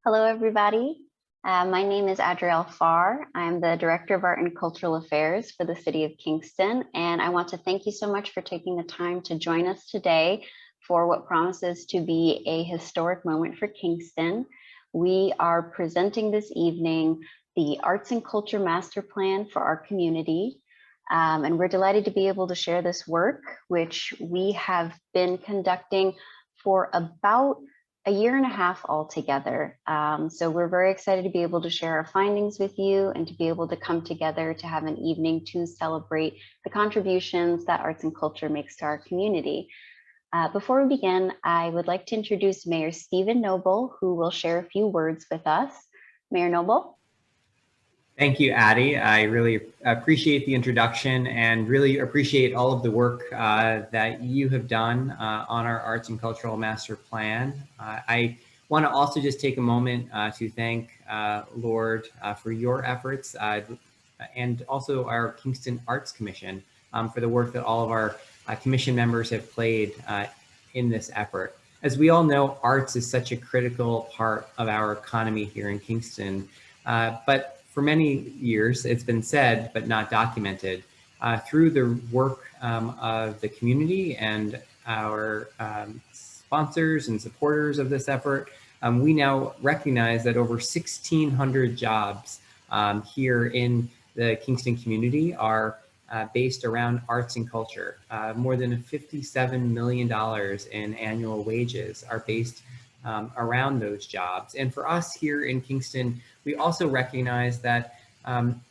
Hello, everybody. My name is Adrielle Farr. I'm the Director of Art and Cultural Affairs for the City of Kingston, and I want to thank you so much for taking the time to join us today for what promises to be a historic moment for Kingston. We are presenting this evening the Arts and Culture Master Plan for our community, and we're delighted to be able to share this work, which we have been conducting for about a year and a half altogether. So we're very excited to be able to share our findings with you and to be able to come together to have an evening to celebrate the contributions that arts and culture makes to our community. Before we begin, I would like to introduce Mayor Stephen Noble, who will share a few words with us. Mayor Noble. Thank you, Addie. I really appreciate the introduction and really appreciate all of the work that you have done on our Arts and Cultural Master Plan. I want to also just take a moment to thank Lord for your efforts and also our Kingston Arts Commission for the work that all of our commission members have played in this effort. As we all know, arts is such a critical part of our economy here in Kingston, but for many years, it's been said, but not documented, through the work of the community and our sponsors and supporters of this effort. We now recognize that over 1,600 jobs here in the Kingston community are based around arts and culture. More than $57 million in annual wages are based around those jobs. And for us here in Kingston, we also recognize that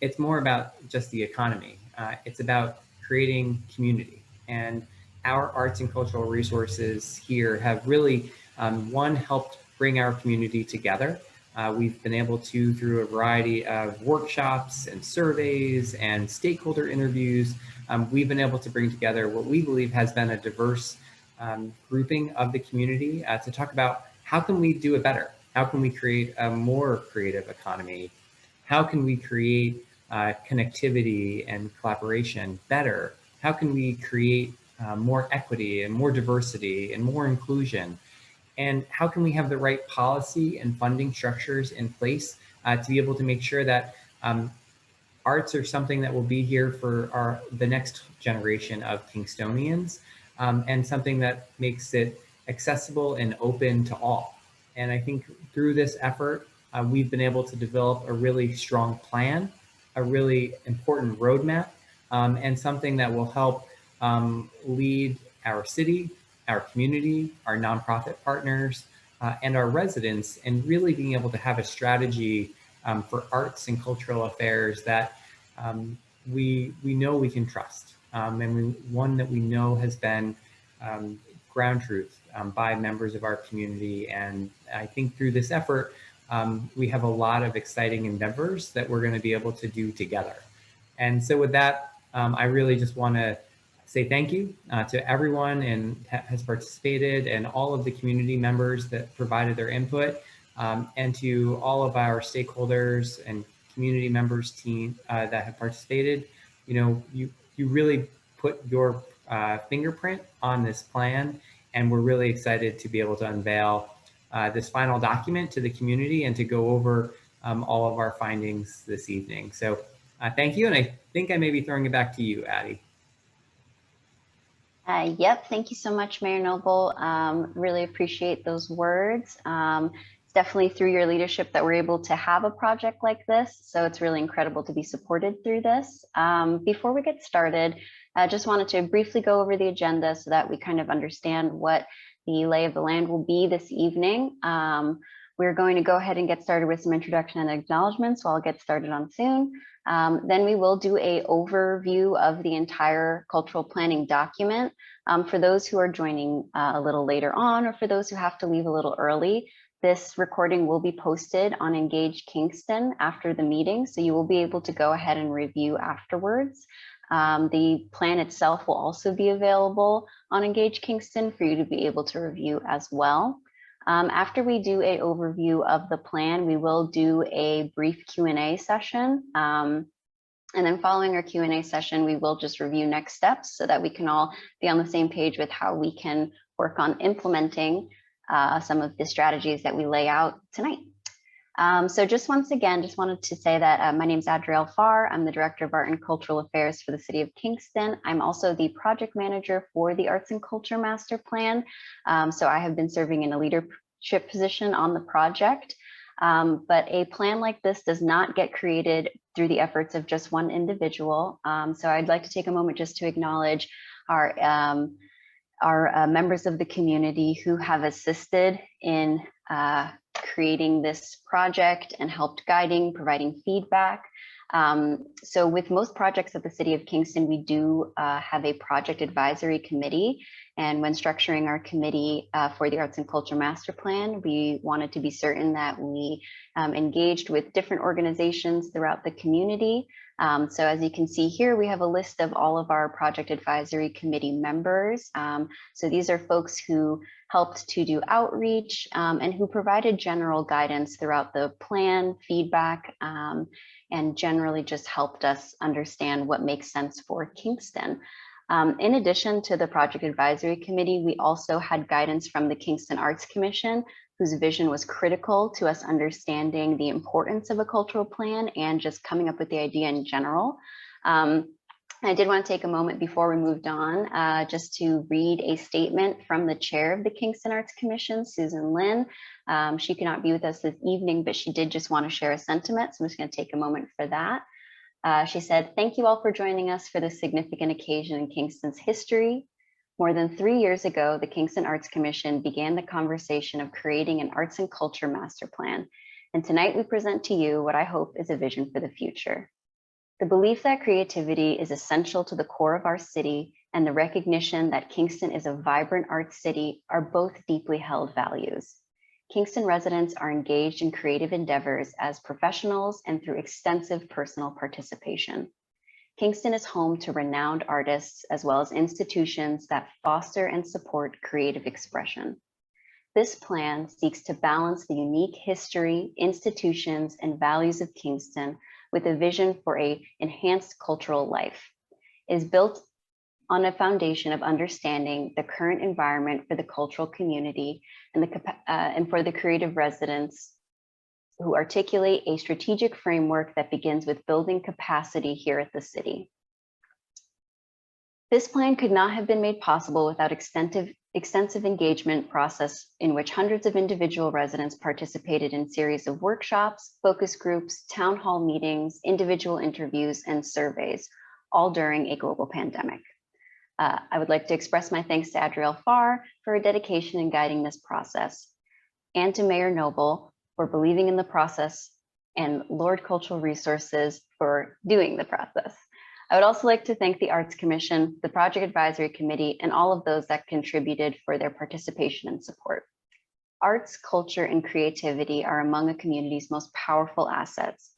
it's more about just the economy. It's about creating community. And our arts and cultural resources here have really, one, helped bring our community together. We've been able to, through a variety of workshops and surveys and stakeholder interviews, we've been able to bring together what we believe has been a diverse grouping of the community to talk about how can we do it better? How can we create a more creative economy? How can we create connectivity and collaboration better? How can we create more equity and more diversity and more inclusion? And how can we have the right policy and funding structures in place to be able to make sure that arts are something that will be here for the next generation of Kingstonians, and something that makes it accessible and open to all. And I think through this effort, we've been able to develop a really strong plan, a really important roadmap, and something that will help lead our city, our community, our nonprofit partners, and our residents, and really being able to have a strategy for arts and cultural affairs that we know we can trust, and one that we know has been ground truth by members of our community. And I think through this effort, we have a lot of exciting endeavors that we're going to be able to do together. And so with that, I really just want to say thank you to everyone and has participated, and all of the community members that provided their input, and to all of our stakeholders and community members team that have participated. You know, you really put your fingerprint on this plan, and we're really excited to be able to unveil this final document to the community and to go over all of our findings this evening. So thank you, and I think I may be throwing it back to you, Addie. Yep, thank you so much, Mayor Noble. Really appreciate those words. It's definitely through your leadership that we're able to have a project like this, so it's really incredible to be supported through this. Before we get started, I just wanted to briefly go over the agenda so that we kind of understand what the lay of the land will be this evening. We're going to go ahead and get started with some introduction and acknowledgements, so I'll get started on soon. Then we will do an overview of the entire cultural planning document. For those who are joining a little later on, or for those who have to leave a little early, this recording will be posted on Engage Kingston after the meeting, so you will be able to go ahead and review afterwards. The plan itself will also be available on Engage Kingston for you to be able to review as well. After we do an overview of the plan, we will do a brief Q&A session. And then following our Q&A session, we will just review next steps so that we can all be on the same page with how we can work on implementing some of the strategies that we lay out tonight. So just once again, just wanted to say that my name is Adrielle Farr. I'm the Director of Art and Cultural Affairs for the City of Kingston. I'm also the Project Manager for the Arts and Culture Master Plan. So I have been serving in a leadership position on the project. But a plan like this does not get created through the efforts of just one individual. So I'd like to take a moment just to acknowledge our members of the community who have assisted in creating this project and helped guiding, providing feedback. So with most projects at the City of Kingston, we do have a project advisory committee. And when structuring our committee for the Arts and Culture Master Plan, we wanted to be certain that we engaged with different organizations throughout the community. So as you can see here, we have a list of all of our project advisory committee members. So these are folks who helped to do outreach and who provided general guidance throughout the plan, feedback, and generally just helped us understand what makes sense for Kingston. In addition to the Project Advisory Committee, we also had guidance from the Kingston Arts Commission, whose vision was critical to us understanding the importance of a cultural plan and just coming up with the idea in general. I did want to take a moment before we moved on just to read a statement from the chair of the Kingston Arts Commission, Susan Lynn. She cannot be with us this evening, but she did just want to share a sentiment. So I'm just going to take a moment for that. She said, "Thank you all for joining us for this significant occasion in Kingston's history. More than 3 years ago, the Kingston Arts Commission began the conversation of creating an arts and culture master plan. And tonight we present to you what I hope is a vision for the future. The belief that creativity is essential to the core of our city and the recognition that Kingston is a vibrant arts city are both deeply held values. Kingston residents are engaged in creative endeavors as professionals and through extensive personal participation. Kingston is home to renowned artists as well as institutions that foster and support creative expression. This plan seeks to balance the unique history, institutions, and values of Kingston with a vision for an enhanced cultural life. It is built on a foundation of understanding the current environment for the cultural community and for the creative residents who articulate a strategic framework that begins with building capacity here at the city. This plan could not have been made possible without extensive engagement process in which hundreds of individual residents participated in series of workshops, focus groups, town hall meetings, individual interviews, and surveys, all during a global pandemic. I would like to express my thanks to Adrielle Farr for her dedication in guiding this process, and to Mayor Noble for believing in the process, and Lord Cultural Resources for doing the process. I would also like to thank the Arts Commission, the Project Advisory Committee, and all of those that contributed for their participation and support. Arts, culture, and creativity are among a community's most powerful assets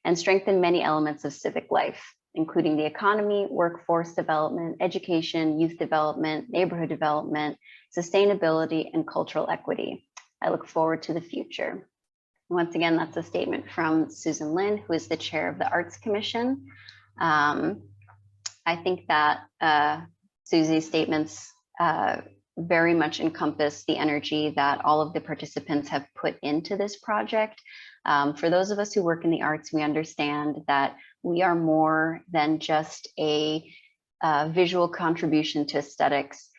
and strengthen many elements of civic life, including the economy, workforce development, education, youth development, neighborhood development, sustainability, and cultural equity. I look forward to the future." Once again, that's a statement from Susan Lynn, who is the chair of the Arts Commission. I think that Susie's statements very much encompass the energy that all of the participants have put into this project. For those of us who work in the arts, we understand that we are more than just a visual contribution to aesthetics.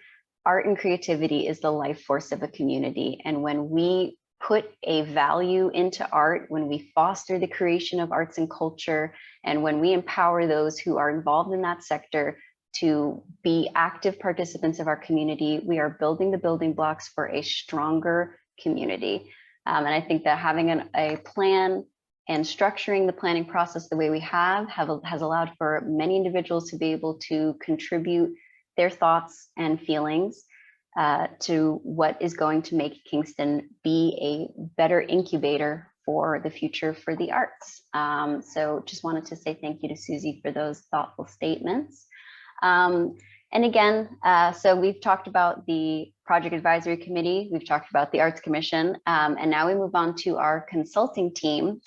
Art and creativity is the life force of a community. And when we put a value into art, when we foster the creation of arts and culture, and when we empower those who are involved in that sector to be active participants of our community, we are building the building blocks for a stronger community. And I think that having a plan and structuring the planning process the way we has allowed for many individuals to be able to contribute their thoughts and feelings to what is going to make Kingston be a better incubator for the future for the arts. So just wanted to say thank you to Susie for those thoughtful statements. And again, so we've talked about the Project Advisory Committee, we've talked about the Arts Commission, and now we move on to our consulting team,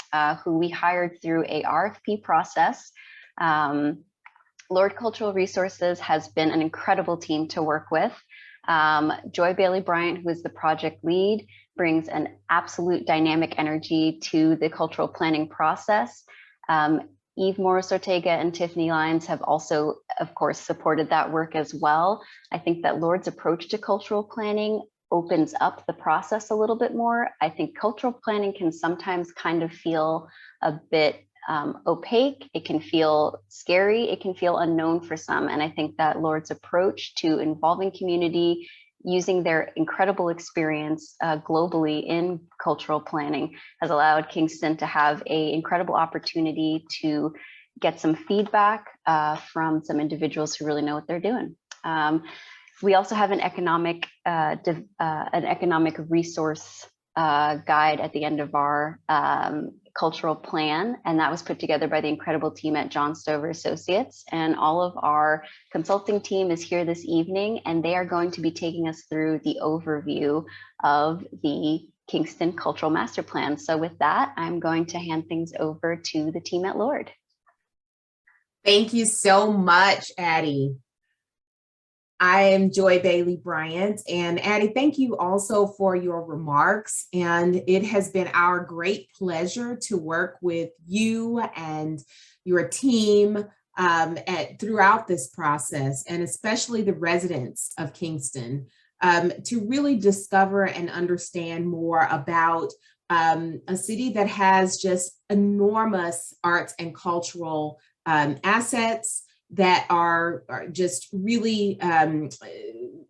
who we hired through a RFP process. Lord Cultural Resources has been an incredible team to work with. Joy Bailey Bryant, who is the project lead, brings an absolute dynamic energy to the cultural planning process. Eve Morris-Ortega and Tiffany Lyons have also, of course, supported that work as well. I think that Lord's approach to cultural planning opens up the process a little bit more. I think cultural planning can sometimes kind of feel a bit opaque. It can feel scary. It can feel unknown for some. And I think that Lord's approach to involving community, using their incredible experience globally in cultural planning, has allowed Kingston to have an incredible opportunity to get some feedback from some individuals who really know what they're doing. We also have an economic resource guide at the end of our cultural plan, and that was put together by the incredible team at John Stover Associates. And all of our consulting team is here this evening, and they are going to be taking us through the overview of the Kingston Cultural Master Plan. So with that, I'm going to hand things over to the team at Lord. Thank you so much, Addie. I am Joy Bailey Bryant, and Addie, thank you also for your remarks. And it has been our great pleasure to work with you and your team throughout this process, and especially the residents of Kingston, to really discover and understand more about a city that has just enormous arts and cultural assets that are just really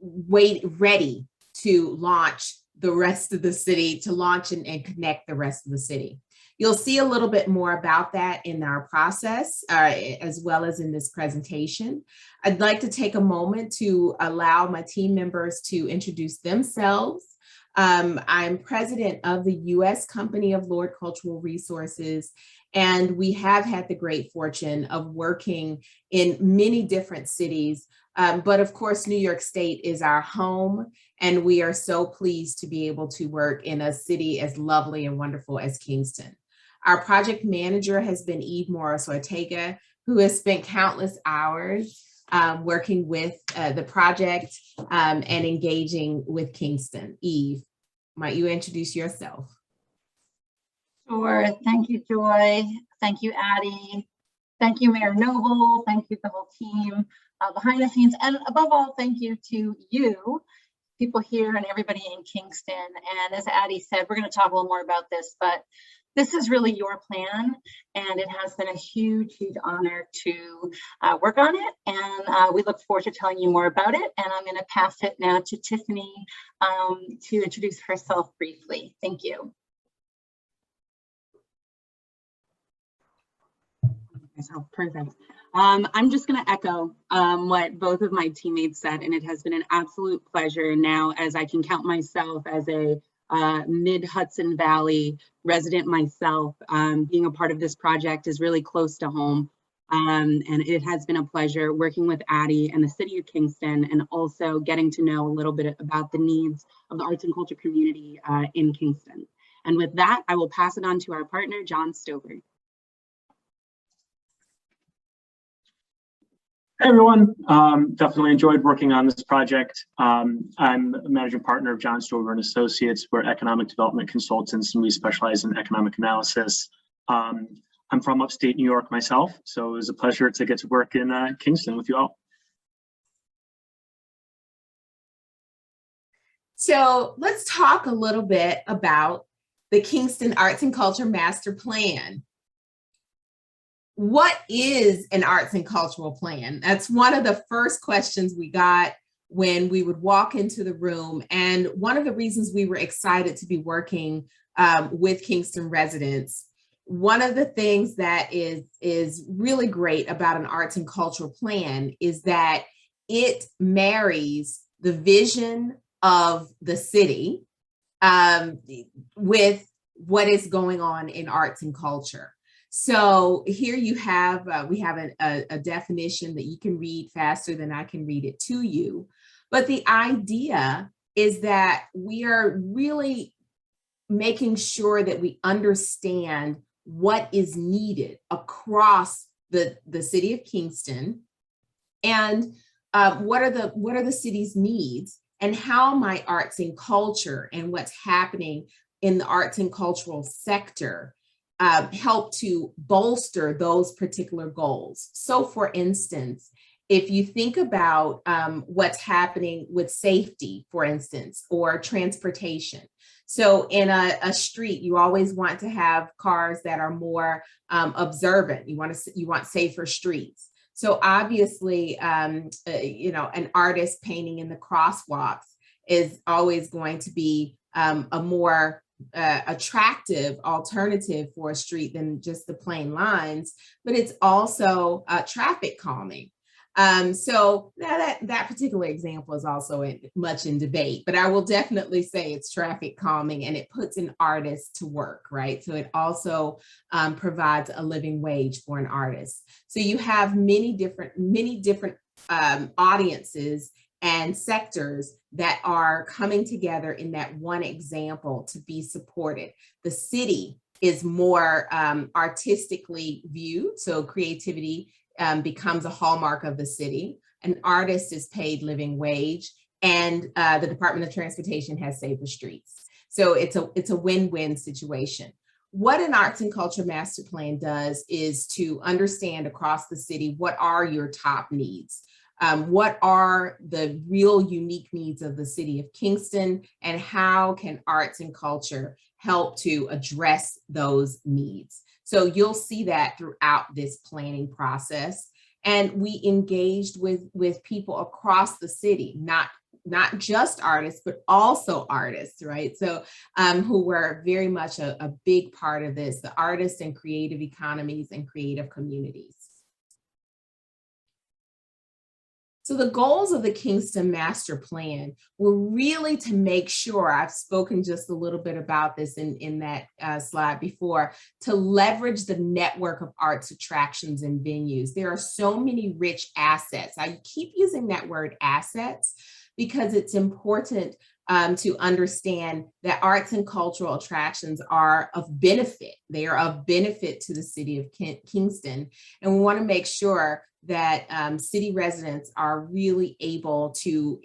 ready to launch the rest of the city, to launch and connect the rest of the city. You'll see a little bit more about that in our process, as well as in this presentation. I'd like to take a moment to allow my team members to introduce themselves. I'm president of the U.S. Company of Lord Cultural Resources, and we have had the great fortune of working in many different cities. But of course, New York State is our home, and we are so pleased to be able to work in a city as lovely and wonderful as Kingston. Our project manager has been Eve Morris-Ortega, who has spent countless hours working with the project and engaging with Kingston. Eve, might you introduce yourself? Sure. Thank you, Joy. Thank you, Addie. Thank you, Mayor Noble. Thank you, the whole team behind the scenes. And above all, thank you to you, people here and everybody in Kingston. And as Addie said, we're going to talk a little more about this, but this is really your plan, and it has been a huge, huge honor to work on it. And we look forward to telling you more about it. And I'm going to pass it now to Tiffany to introduce herself briefly. Thank you. Perfect. I'm just going to echo what both of my teammates said, and it has been an absolute pleasure now, as I can count myself as a mid-Hudson Valley resident myself. Being a part of this project is really close to home, and it has been a pleasure working with Addie and the city of Kingston, and also getting to know a little bit about the needs of the arts and culture community in Kingston. And with that, I will pass it on to our partner, John Stover. Hey everyone, definitely enjoyed working on this project. I'm a managing partner of John Stover and Associates. We're economic development consultants, and we specialize in economic analysis. I'm from upstate New York myself, so it was a pleasure to get to work in Kingston with you all. So let's talk a little bit about the Kingston Arts and Culture Master Plan. What is an arts and cultural plan? That's one of the first questions we got when we would walk into the room. And one of the reasons we were excited to be working with Kingston residents, one of the things that is really great about an arts and cultural plan is that it marries the vision of the city with what is going on in arts and culture. So here you have, we have a definition that you can read faster than I can read it to you. But the idea is that we are really making sure that we understand what is needed across the city of Kingston, and what are the city's needs, and how might arts and culture and what's happening in the arts and cultural sector help to bolster those particular goals. So for instance, if you think about what's happening with safety, for instance, or transportation. So in a street, you always want to have cars that are more observant. You want safer streets. So obviously, you know, an artist painting in the crosswalks is always going to be a more attractive alternative for a street than just the plain lines, but it's also traffic calming. So now that particular example is also much in debate, but I will definitely say it's traffic calming, and it puts an artist to work, right? So it also provides a living wage for an artist. So you have many different audiences and sectors that are coming together in that one example to be supported. The city is more artistically viewed, so creativity becomes a hallmark of the city. An artist is paid living wage, and the Department of Transportation has safer streets. So it's a win-win situation. What an arts and culture master plan does is to understand across the city, what are your top needs? What are the real unique needs of the city of Kingston, and how can arts and culture help to address those needs? So you'll see that throughout this planning process. And we engaged with people across the city, not just artists, but also artists, right? So who were very much a big part of this, the artists and creative economies and creative communities. So the goals of the Kingston Master Plan were really to make sure, I've spoken just a little bit about this in that slide before, to leverage the network of arts attractions and venues. There are so many rich assets. I keep using that word assets because it's important to understand that arts and cultural attractions are of benefit. They are of benefit to the city of Kingston. And we want to make sure that city residents are really able to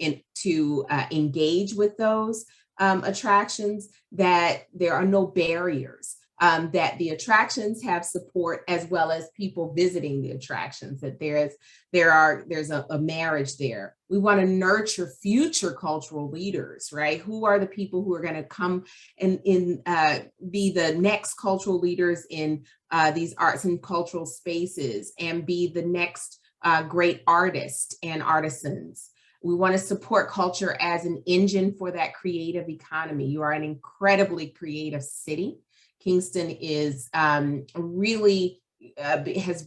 engage with those attractions, that there are no barriers, that the attractions have support as well as people visiting the attractions, that there's a marriage there. We want to nurture future cultural leaders, right? Who are the people who are going to come and be the next cultural leaders in these arts and cultural spaces, and be the next great artists and artisans. We want to support culture as an engine for that creative economy. You are an incredibly creative city. Kingston is has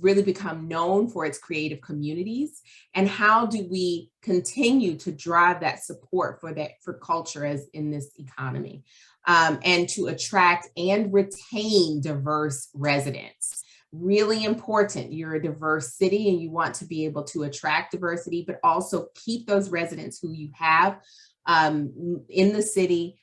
really become known for its creative communities. And how do we continue to drive that support for culture as in this economy, and to attract and retain diverse residents? Really important. You're a diverse city and you want to be able to attract diversity, but also keep those residents who you have in the city,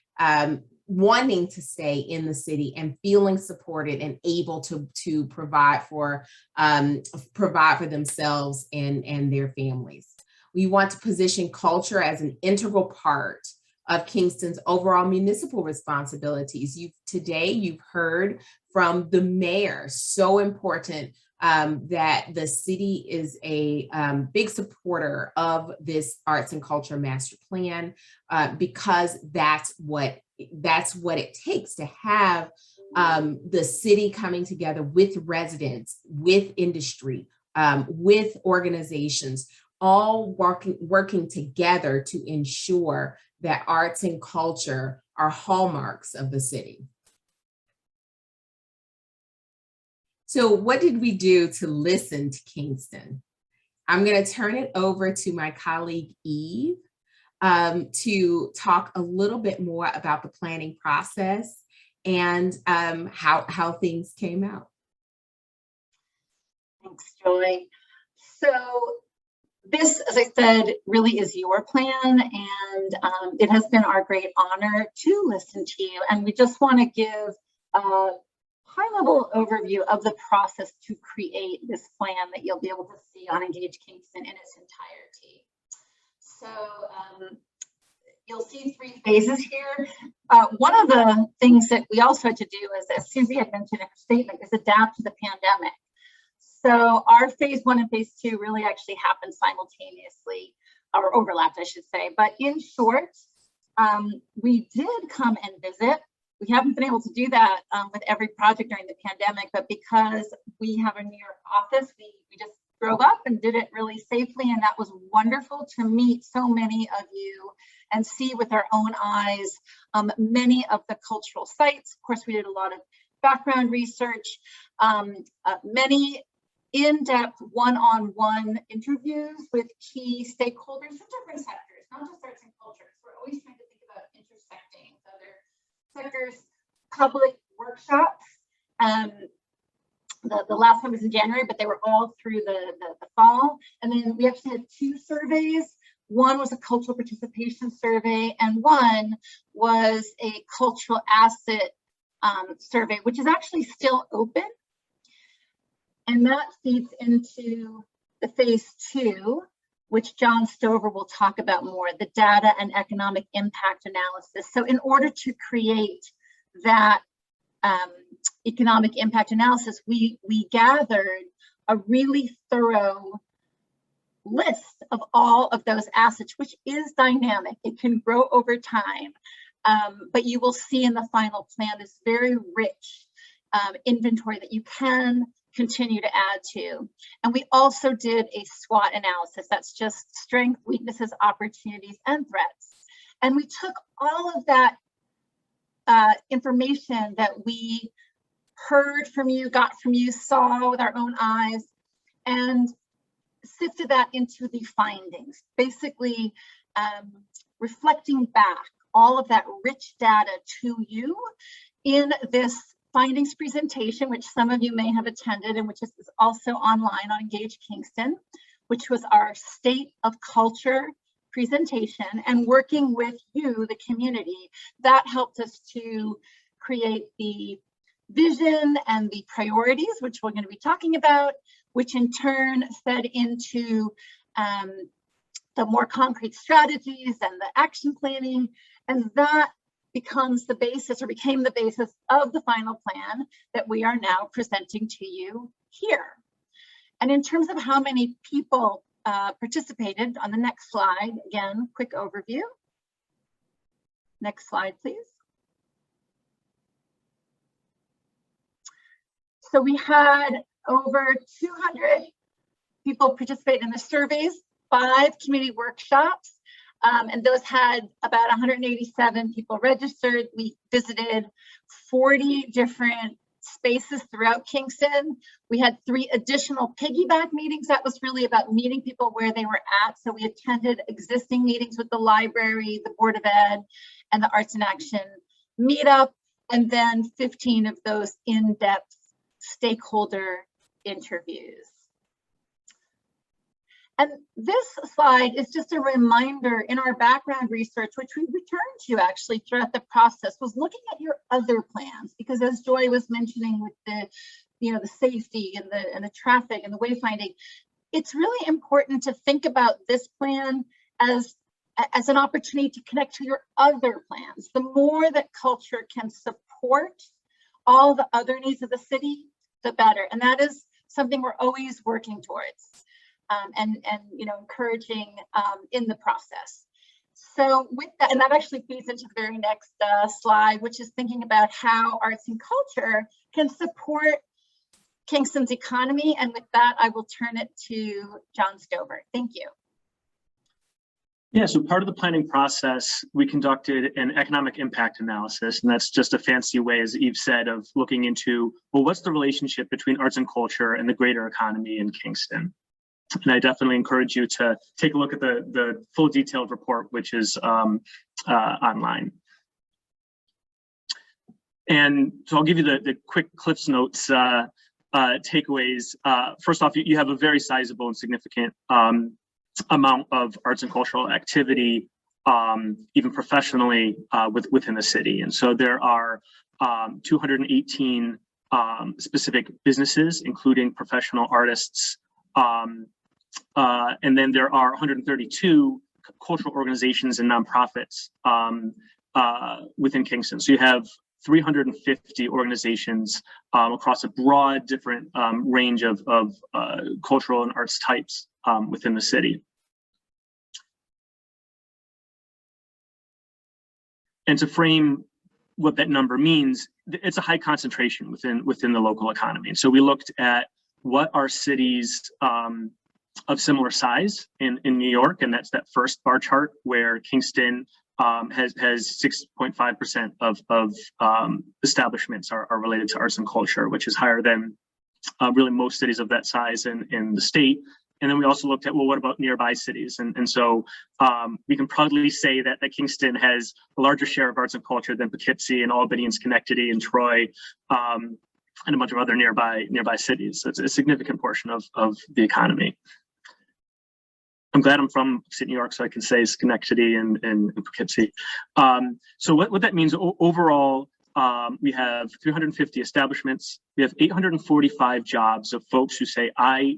wanting to stay in the city and feeling supported and able to provide for themselves and their families. We want to position culture as an integral part of Kingston's overall municipal responsibilities. Today you've heard from the mayor, so important that the city is a big supporter of this arts and culture master plan, because that's what it takes to have the city coming together with residents, with industry, with organizations, all working together to ensure that arts and culture are hallmarks of the city. So what did we do to listen to Kingston? I'm going to turn it over to my colleague Eve to talk a little bit more about the planning process and how things came out. Thanks, Joy. So this, as I said, really is your plan, and it has been our great honor to listen to you. And we just want to give a high-level overview of the process to create this plan that you'll be able to see on Engage Kingston in its entirety. So you'll see 3 phases here. One of the things that we also had to do is, as Susie had mentioned in her statement, is adapt to the pandemic. So our phase 1 and phase 2 really actually happened simultaneously, or overlapped, I should say. But in short, we did come and visit. We haven't been able to do that with every project during the pandemic, but because we have a New York office, we just drove up and did it really safely. And that was wonderful to meet so many of you and see with our own eyes many of the cultural sites. Of course, we did a lot of background research, many in-depth one-on-one interviews with key stakeholders from different sectors, not just arts and cultures. We're always trying to think about intersecting other sectors, public workshops. The last one was in January, but they were all through the fall. And then we actually had 2 surveys. One was a cultural participation survey, and one was a cultural asset survey, which is actually still open. And that feeds into the phase 2, which John Stover will talk about more, the data and economic impact analysis. So in order to create that economic impact analysis, we gathered a really thorough list of all of those assets, which is dynamic. It can grow over time, but you will see in the final plan this very rich inventory that you can continue to add to. And we also did a SWOT analysis. That's just strengths, weaknesses, opportunities, and threats. And we took all of that information that we heard from you, got from you, saw with our own eyes, and sifted that into the findings, basically reflecting back all of that rich data to you in this findings presentation, which some of you may have attended and which is also online on Engage Kingston, which was our State of Culture presentation. And working with you, the community, that helped us to create the vision and the priorities, which we're going to be talking about, which in turn fed into the more concrete strategies and the action planning. And that becomes the basis, or became the basis, of the final plan that we are now presenting to you here. And in terms of how many people participated, on the next slide, again, quick overview. Next slide, please. So we had over 200 people participate in the surveys, 5 community workshops, and those had about 187 people registered. We visited 40 different spaces throughout Kingston. We had 3 additional piggyback meetings. That was really about meeting people where they were at. So we attended existing meetings with the library, the Board of Ed, and the Arts in Action meetup, and then 15 of those in-depth stakeholder interviews. And this slide is just a reminder in our background research, which we returned to actually throughout the process, was looking at your other plans, because as Joy was mentioning with the, the safety and the traffic and the wayfinding, it's really important to think about this plan as an opportunity to connect to your other plans. The more that culture can support all the other needs of the city, the better. And that is something we're always working towards. And encouraging in the process. So with that, and that actually feeds into the very next slide, which is thinking about how arts and culture can support Kingston's economy. And with that, I will turn it to John Stover. Thank you. Yeah, so part of the planning process, we conducted an economic impact analysis, and that's just a fancy way, as Eve said, of looking into, well, what's the relationship between arts and culture and the greater economy in Kingston? And I definitely encourage you to take a look at the full detailed report, which is online. And so I'll give you the quick Cliff's Notes takeaways. First off, you have a very sizable and significant amount of arts and cultural activity, even professionally, within the city. And so there are 218 specific businesses, including professional artists, and then there are 132 cultural organizations and nonprofits within Kingston. So you have 350 organizations across a broad, different range of cultural and arts types within the city. And to frame what that number means, it's a high concentration within the local economy. And so we looked at what are cities of similar size in New York, and that's that first bar chart where Kingston has 6.5% of establishments are related to arts and culture, which is higher than really most cities of that size in the state. And then we also looked at, well, what about nearby cities? And so we can proudly say that Kingston has a larger share of arts and culture than Poughkeepsie and Albany and Schenectady and Troy and a bunch of other nearby cities. So it's a significant portion of the economy. I'm glad I'm from New York, so I can say Schenectady and Poughkeepsie. So what that means overall, we have 350 establishments. We have 845 jobs of folks who say, I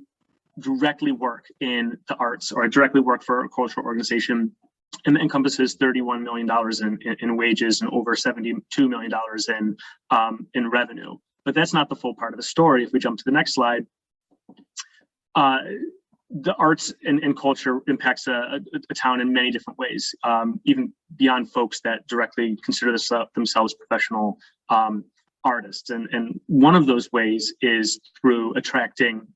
directly work in the arts, or I directly work for a cultural organization, and that encompasses $31 million in wages and over $72 million in revenue. But that's not the full part of the story. If we jump to the next slide, the arts and culture impacts a town in many different ways, even beyond folks that directly consider themselves professional artists. And one of those ways is through attracting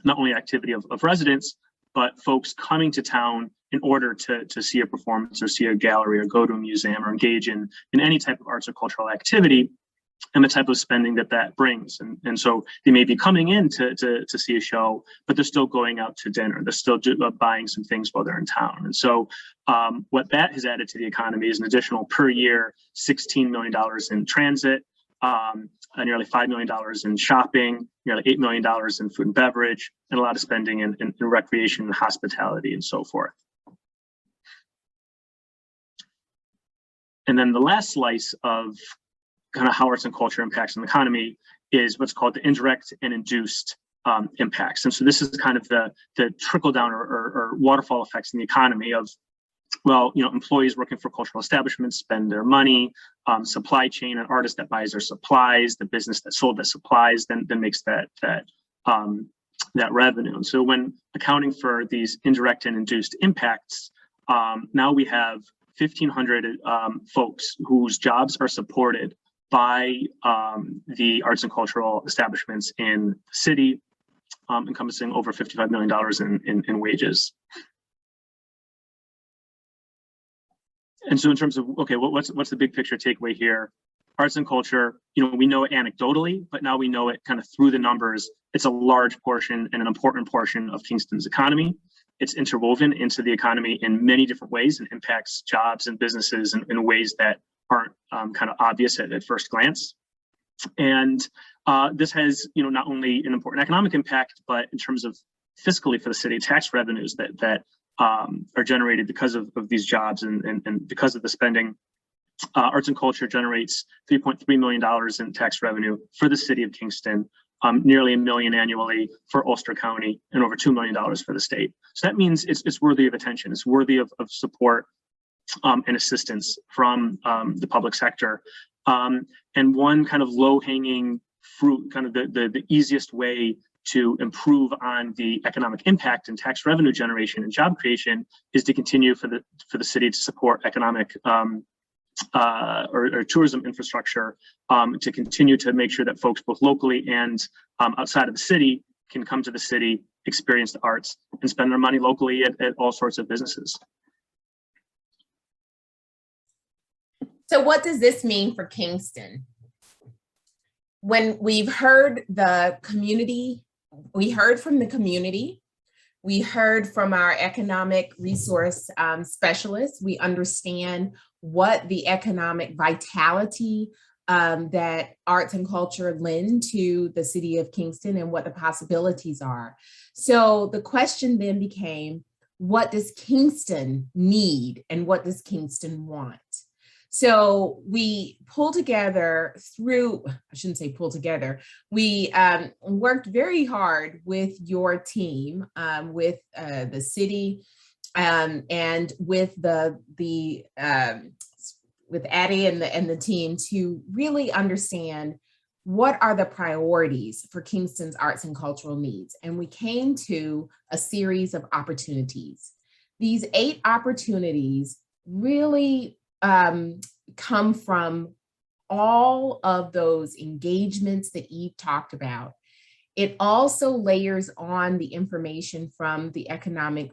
not only activity of residents, but folks coming to town in order to see a performance or see a gallery or go to a museum or engage in any type of arts or cultural activity, and the type of spending that brings. And so they may be coming in to see a show, but they're still going out to dinner. They're still buying some things while they're in town. And so what that has added to the economy is an additional per year $16 million in transit, nearly $5 million in shopping, nearly $8 million in food and beverage, and a lot of spending in recreation and hospitality and so forth. And then the last slice of kind of how arts and culture impacts on the economy is what's called the indirect and induced impacts. And so this is kind of the trickle down or waterfall effects in the economy of, well, employees working for cultural establishments spend their money, supply chain, an artist that buys their supplies, the business that sold the supplies, then makes that revenue. And so when accounting for these indirect and induced impacts, now we have 1,500 folks whose jobs are supported by the arts and cultural establishments in the city, encompassing over $55 million in wages. And so in terms of, okay, what's the big picture takeaway here? Arts and culture, we know it anecdotally, but now we know it kind of through the numbers. It's a large portion and an important portion of Kingston's economy. It's interwoven into the economy in many different ways and impacts jobs and businesses in ways that aren't kind of obvious at first glance. And this has, not only an important economic impact, but in terms of fiscally for the city, tax revenues that are generated because of these jobs and because of the spending. Arts and culture generates $3.3 million in tax revenue for the city of Kingston, nearly $1 million annually for Ulster County, and over $2 million for the state. So that means it's worthy of attention. It's worthy of support and assistance from the public sector. And one kind of low-hanging fruit, kind of the easiest way to improve on the economic impact and tax revenue generation and job creation is to continue for the city to support economic or tourism infrastructure, to continue to make sure that folks both locally and outside of the city can come to the city, experience the arts, and spend their money locally at all sorts of businesses. So what does this mean for Kingston? When we've heard the community, we heard from the community, we heard from our economic resource specialists, we understand what the economic vitality that arts and culture lend to the city of Kingston and what the possibilities are. So the question then became, what does Kingston need and what does Kingston want? So we pulled together we worked very hard with your team, with the city and with with Addie and the team to really understand what are the priorities for Kingston's arts and cultural needs. And we came to a series of opportunities. These 8 opportunities really come from all of those engagements that Eve talked about. It also layers on the information from the economic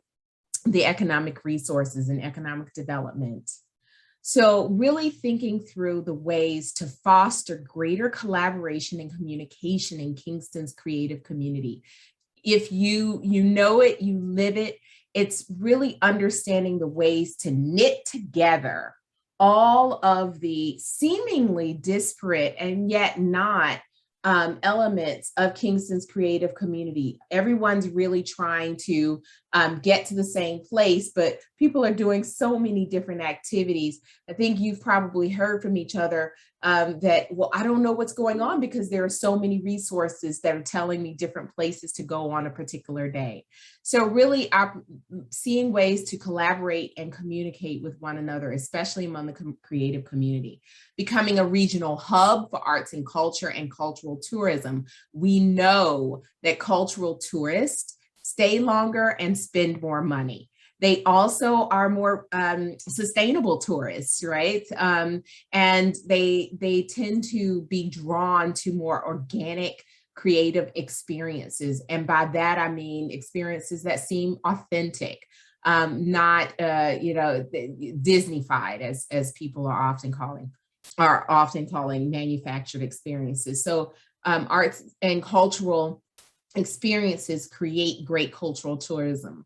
resources and economic development. So really thinking through the ways to foster greater collaboration and communication in Kingston's creative community. If you know it, you live it, it's really understanding the ways to knit together all of the seemingly disparate and yet not elements of Kingston's creative community. Everyone's really trying to get to the same place, but people are doing so many different activities. I think you've probably heard from each other that, well, I don't know what's going on because there are so many resources that are telling me different places to go on a particular day. So really seeing ways to collaborate and communicate with one another, especially among the creative community. Becoming a regional hub for arts and culture and cultural tourism. We know that cultural tourists stay longer and spend more money. They also are more sustainable tourists, right? And they tend to be drawn to more organic, creative experiences. And by that, I mean experiences that seem authentic, not, Disney-fied, as people are often calling manufactured experiences. So arts and cultural experiences create great cultural tourism.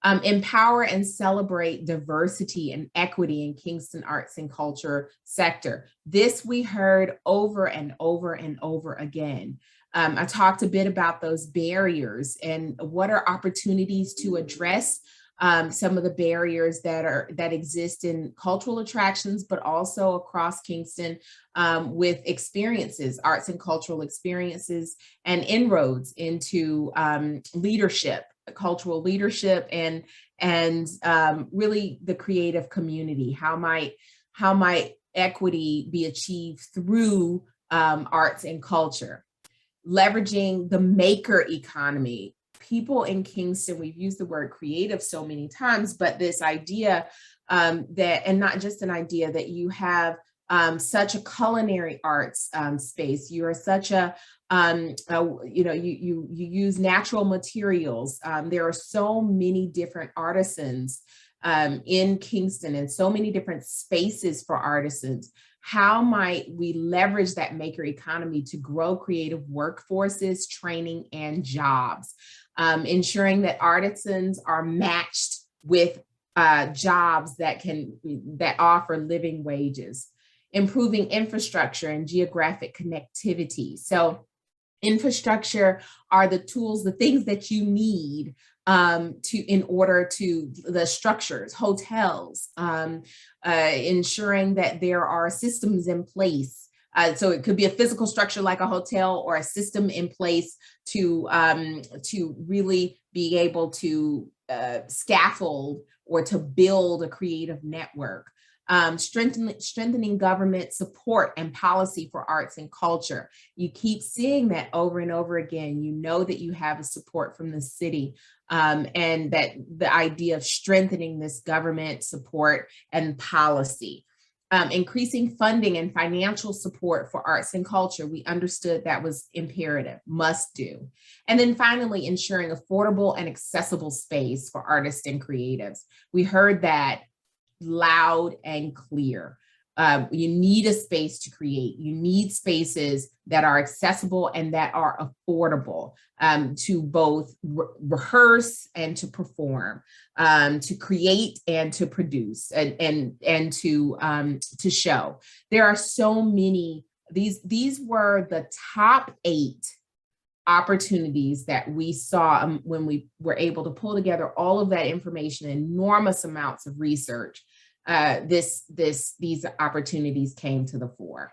Empower and celebrate diversity and equity in Kingston arts and culture sector. This we heard over and over and over again. I talked a bit about those barriers and what are opportunities to address some of the barriers that exist in cultural attractions, but also across Kingston with experiences, arts and cultural experiences, and inroads into leadership, cultural leadership, and really the creative community. How might equity be achieved through arts and culture? Leveraging the maker economy. People in Kingston, we've used the word creative so many times, but this idea that, and not just an idea, that you have such a culinary arts space. You are such you use natural materials. There are so many different artisans in Kingston and so many different spaces for artisans. How might we leverage that maker economy to grow creative workforces, training, and jobs? Ensuring that artisans are matched with jobs that offer living wages. Improving infrastructure and geographic connectivity. So infrastructure are the tools, the things that you need in order to the structures, hotels, ensuring that there are systems in place. So it could be a physical structure like a hotel, or a system in place to really be able to scaffold or to build a creative network. Strengthening government support and policy for arts and culture. You keep seeing that over and over again. You know that you have a support from the city, and that the idea of strengthening this government support and policy. Increasing funding and financial support for arts and culture. We understood that was imperative, must do. And then finally, ensuring affordable and accessible space for artists and creatives. We heard that loud and clear. You need a space to create. You need spaces that are accessible and that are affordable, to both rehearse and to perform, to create and to produce, and to show. There are so many. These were the top 8 opportunities that we saw when we were able to pull together all of that information, enormous amounts of research. These opportunities came to the fore.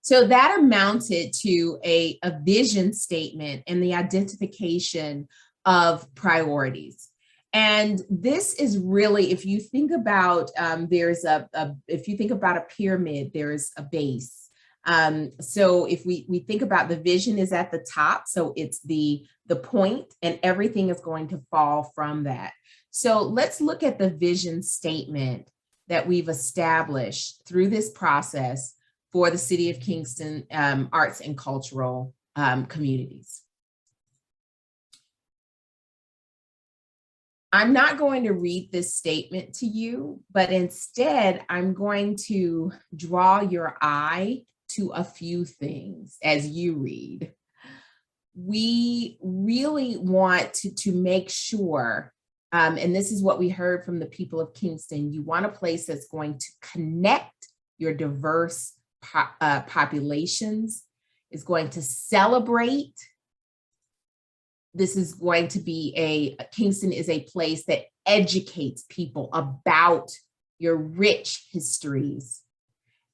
So that amounted to a vision statement and the identification of priorities. And this is really, if you think about, if you think about a pyramid, there's a base. So if we think about the vision is at the top, so it's the point, and everything is going to fall from that. So let's look at the vision statement that we've established through this process for the City of Kingston arts and cultural communities. I'm not going to read this statement to you, but instead I'm going to draw your eye to a few things as you read. We really want to make sure, and this is what we heard from the people of Kingston, you want a place that's going to connect your diverse populations, is going to celebrate. This is going to be Kingston is a place that educates people about your rich histories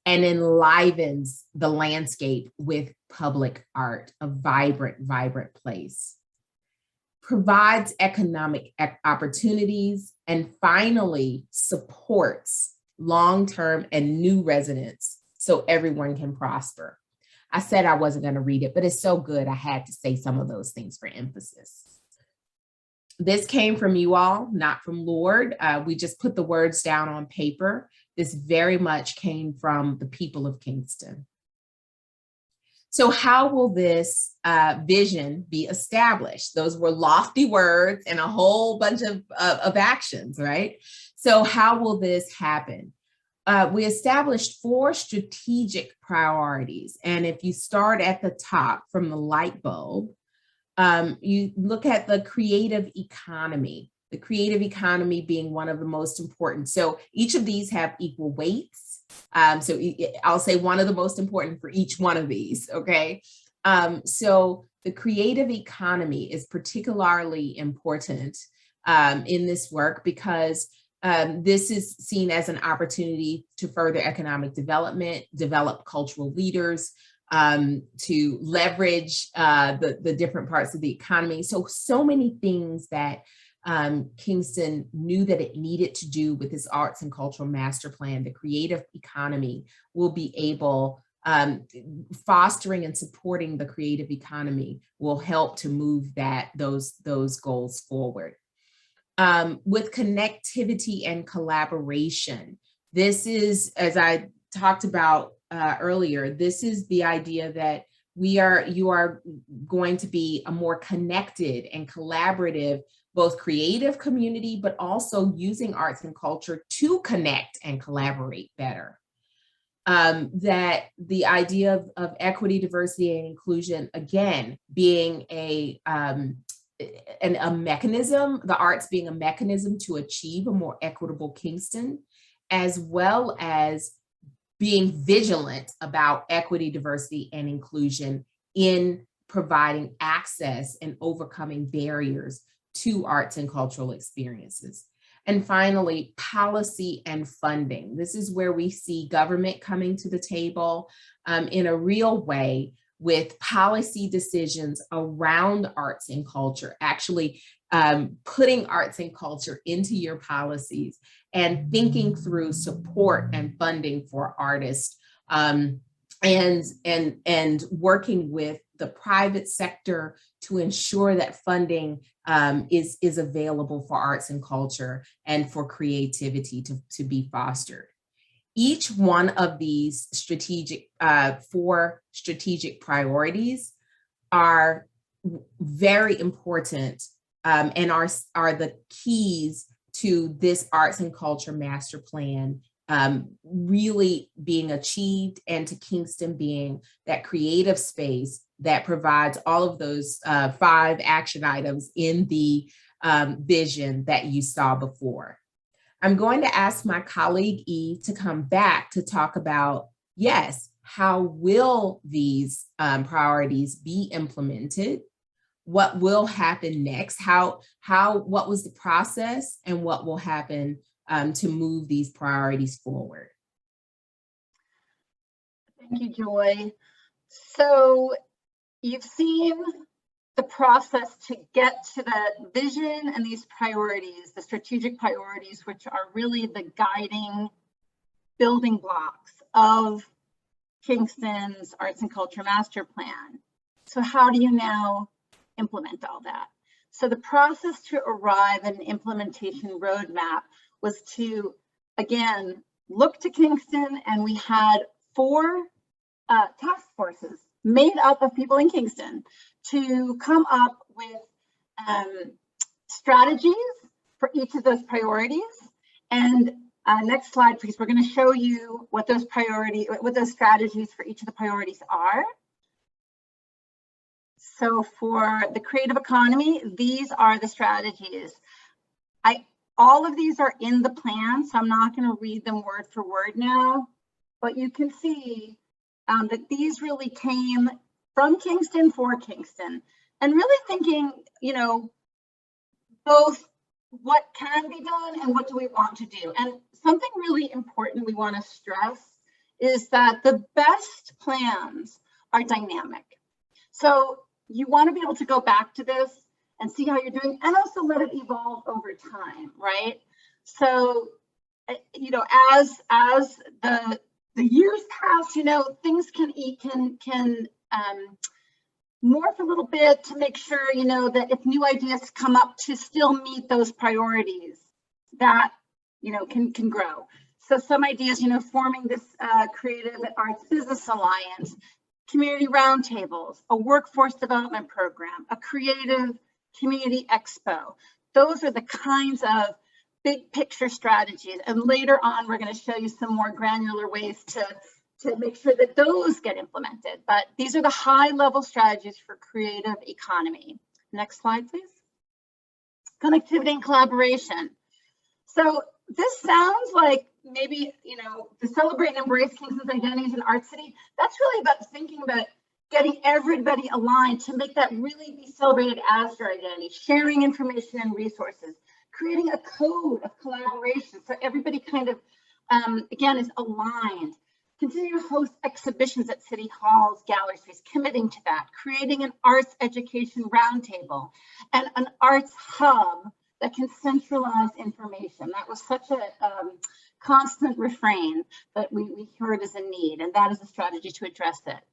and enlivens the landscape with public art, a vibrant, vibrant place. Provides economic opportunities, and finally supports long-term and new residents so everyone can prosper. I said I wasn't going to read it, but it's so good I had to say some of those things for emphasis. This came from you all, not from Lord. We just put the words down on paper. This very much came from the people of Kingston. So how will this vision be established? Those were lofty words and a whole bunch of actions, right? So how will this happen? We established 4 strategic priorities. And if you start at the top from the light bulb, you look at the creative economy being one of the most important. So each of these have equal weights. So I'll say one of the most important for each one of these, okay? So the creative economy is particularly important in this work because this is seen as an opportunity to further economic development, develop cultural leaders, to leverage the different parts of the economy. So many things that Kingston knew that it needed to do with this arts and cultural master plan. The creative economy will be able, fostering and supporting the creative economy will help to move those goals forward. With connectivity and collaboration. This is, as I talked about earlier, this is the idea that you are going to be a more connected and collaborative, both creative community, but also using arts and culture to connect and collaborate better. That the idea of equity, diversity, and inclusion, again, being a mechanism, the arts being a mechanism to achieve a more equitable Kingston, as well as being vigilant about equity, diversity, and inclusion in providing access and overcoming barriers to arts and cultural experiences. And finally, policy and funding. This is where we see government coming to the table in a real way with policy decisions around arts and culture, actually putting arts and culture into your policies and thinking through support and funding for artists, and working with the private sector to ensure that funding is available for arts and culture and for creativity to be fostered. Each one of these 4 strategic priorities are very important and are the keys to this arts and culture master plan really being achieved, and to Kingston being that creative space that provides all of those 5 action items in the vision that you saw before. I'm going to ask my colleague Eve to come back to talk about, yes, how will these priorities be implemented? What will happen next? What was the process, and what will happen to move these priorities forward? Thank you, Joy. So you've seen the process to get to the vision and these priorities, the strategic priorities, which are really the guiding building blocks of Kingston's Arts and Culture Master Plan. So how do you now implement all that? So the process to arrive at an implementation roadmap was to, again, look to Kingston, and we had 4 task forces made up of people in Kingston to come up with strategies for each of those priorities. And next slide, please. We're going to show you what those strategies for each of the priorities are. So for the creative economy, these are the strategies. All of these are in the plan, so I'm not going to read them word for word now, but you can see that these really came from Kingston for Kingston, and really thinking, you know, both what can be done and what do we want to do. And something really important we want to stress is that the best plans are dynamic. So you want to be able to go back to this and see how you're doing, and also let it evolve over time, right? So, you know, as the years pass, you know, things can morph a little bit to make sure, you know, that if new ideas come up to still meet those priorities, that, you know, can grow. So some ideas, you know, forming this Creative Arts Business Alliance, community roundtables, a workforce development program, a creative community expo. Those are the kinds of big picture strategies. And later on, we're going to show you some more granular ways to make sure that those get implemented. But these are the high level strategies for creative economy. Next slide, please. Connectivity and collaboration. So this sounds like maybe, you know, to celebrate and embrace Kingston's identity as an art city. That's really about thinking about getting everybody aligned to make that really be celebrated as your identity, sharing information and resources, creating a code of collaboration so everybody kind of, again, is aligned. Continue to host exhibitions at city halls, gallery space, committing to that, creating an arts education roundtable and an arts hub that can centralize information. That was such a constant refrain that we heard as a need, and that is a strategy to address it.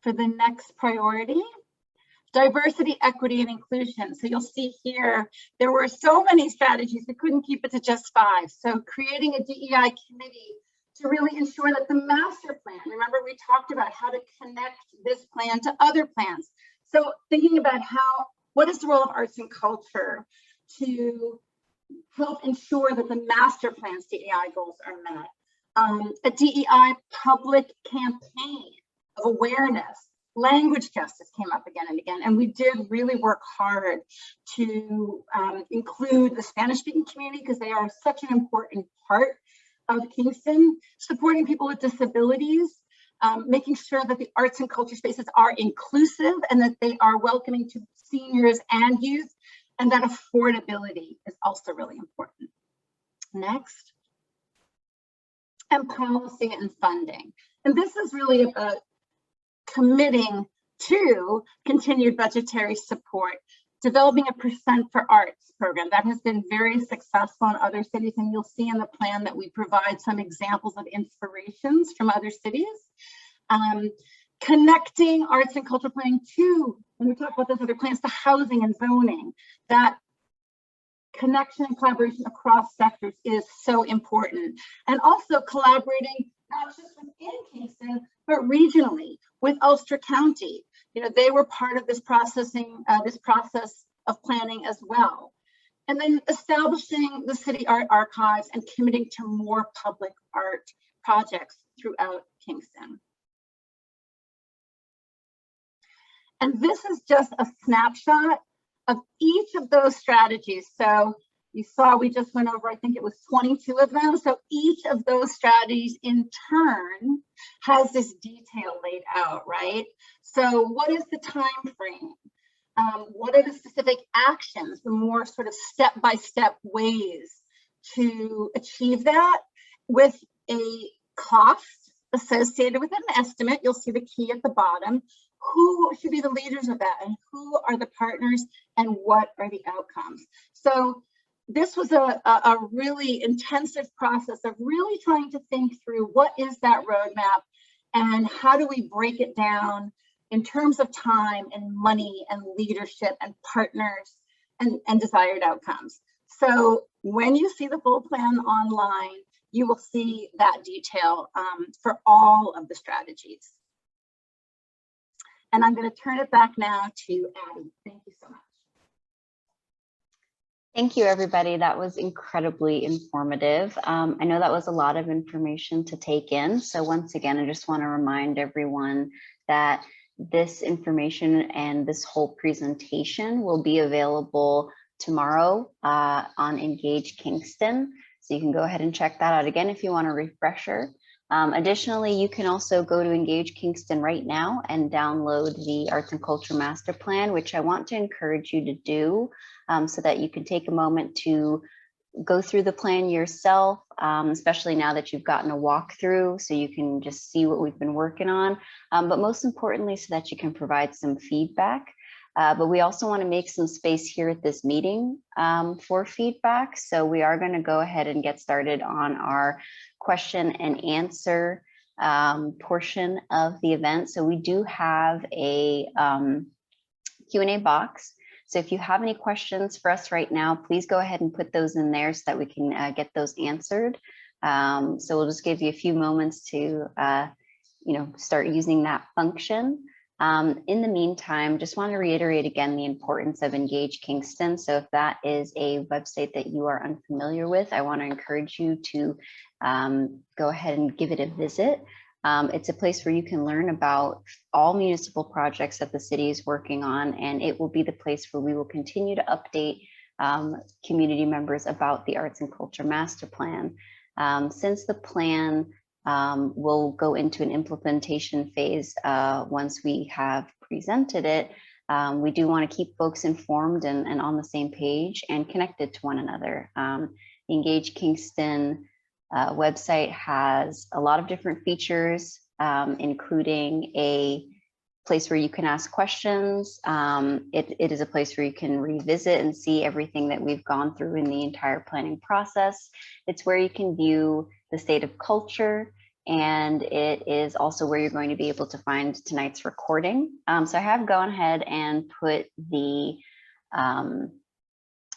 For the next priority, diversity, equity, and inclusion. So you'll see here, there were so many strategies, we couldn't keep it to just 5. So creating a DEI committee to really ensure that the master plan, remember we talked about how to connect this plan to other plans. So thinking about what is the role of arts and culture to help ensure that the master plan's DEI goals are met. A DEI public campaign of awareness. Language justice came up again and again, and we did really work hard to include the Spanish-speaking community because they are such an important part of Kingston, supporting people with disabilities, making sure that the arts and culture spaces are inclusive and that they are welcoming to seniors and youth, and that affordability is also really important. Next. And policy and funding. And this is really about committing to continued budgetary support, developing a % for arts program that has been very successful in other cities, and you'll see in the plan that we provide some examples of inspirations from other cities. Connecting arts and cultural planning to, when we talk about those other plans, to housing and zoning, that connection and collaboration across sectors is so important. And also collaborating not just within Kingston, but regionally with Ulster County. You know, they were part of this process of planning as well. And then establishing the city art archives and committing to more public art projects throughout Kingston. And this is just a snapshot of each of those strategies. So you saw we just went over, I think it was 22 of them. So each of those strategies in turn has this detail laid out, right? So what is the time frame? What are the specific actions, the more sort of step-by-step ways to achieve that with a cost associated with an estimate? You'll see the key at the bottom. who should be the leaders of that, and who are the partners, and what are the outcomes. So this was a really intensive process of really trying to think through what is that roadmap and how do we break it down in terms of time and money and leadership and partners and desired outcomes. So when you see the full plan online, you will see that detail for all of the strategies. And I'm going to turn it back now to Addie. Thank you so much. Thank you, everybody. That was incredibly informative. I know that was a lot of information to take in. So once again, I just want to remind everyone that this information and this whole presentation will be available tomorrow on Engage Kingston. So you can go ahead and check that out again if you want a refresher. Additionally, you can also go to Engage Kingston right now and download the Arts and Culture Master Plan, which I want to encourage you to do so that you can take a moment to go through the plan yourself, especially now that you've gotten a walkthrough, so you can just see what we've been working on, but most importantly, so that you can provide some feedback. But we also want to make some space here at this meeting for feedback. So we are going to go ahead and get started on our question and answer portion of the event. So we do have a Q&A box. So if you have any questions for us right now, please go ahead and put those in there so that we can get those answered. So we'll just give you a few moments to start using that function. In the meantime, just want to reiterate again the importance of Engage Kingston. So if that is a website that you are unfamiliar with, I want to encourage you to go ahead and give it a visit. It's a place where you can learn about all municipal projects that the city is working on, and it will be the place where we will continue to update community members about the Arts and Culture Master Plan. Since the plan will go into an implementation phase once we have presented it, we do want to keep folks informed and on the same page and connected to one another. The Engage Kingston website has a lot of different features, including a place where you can ask questions. It is a place where you can revisit and see everything that we've gone through in the entire planning process. It's where you can view the state of culture, and it is also where you're going to be able to find tonight's recording. So I have gone ahead and put the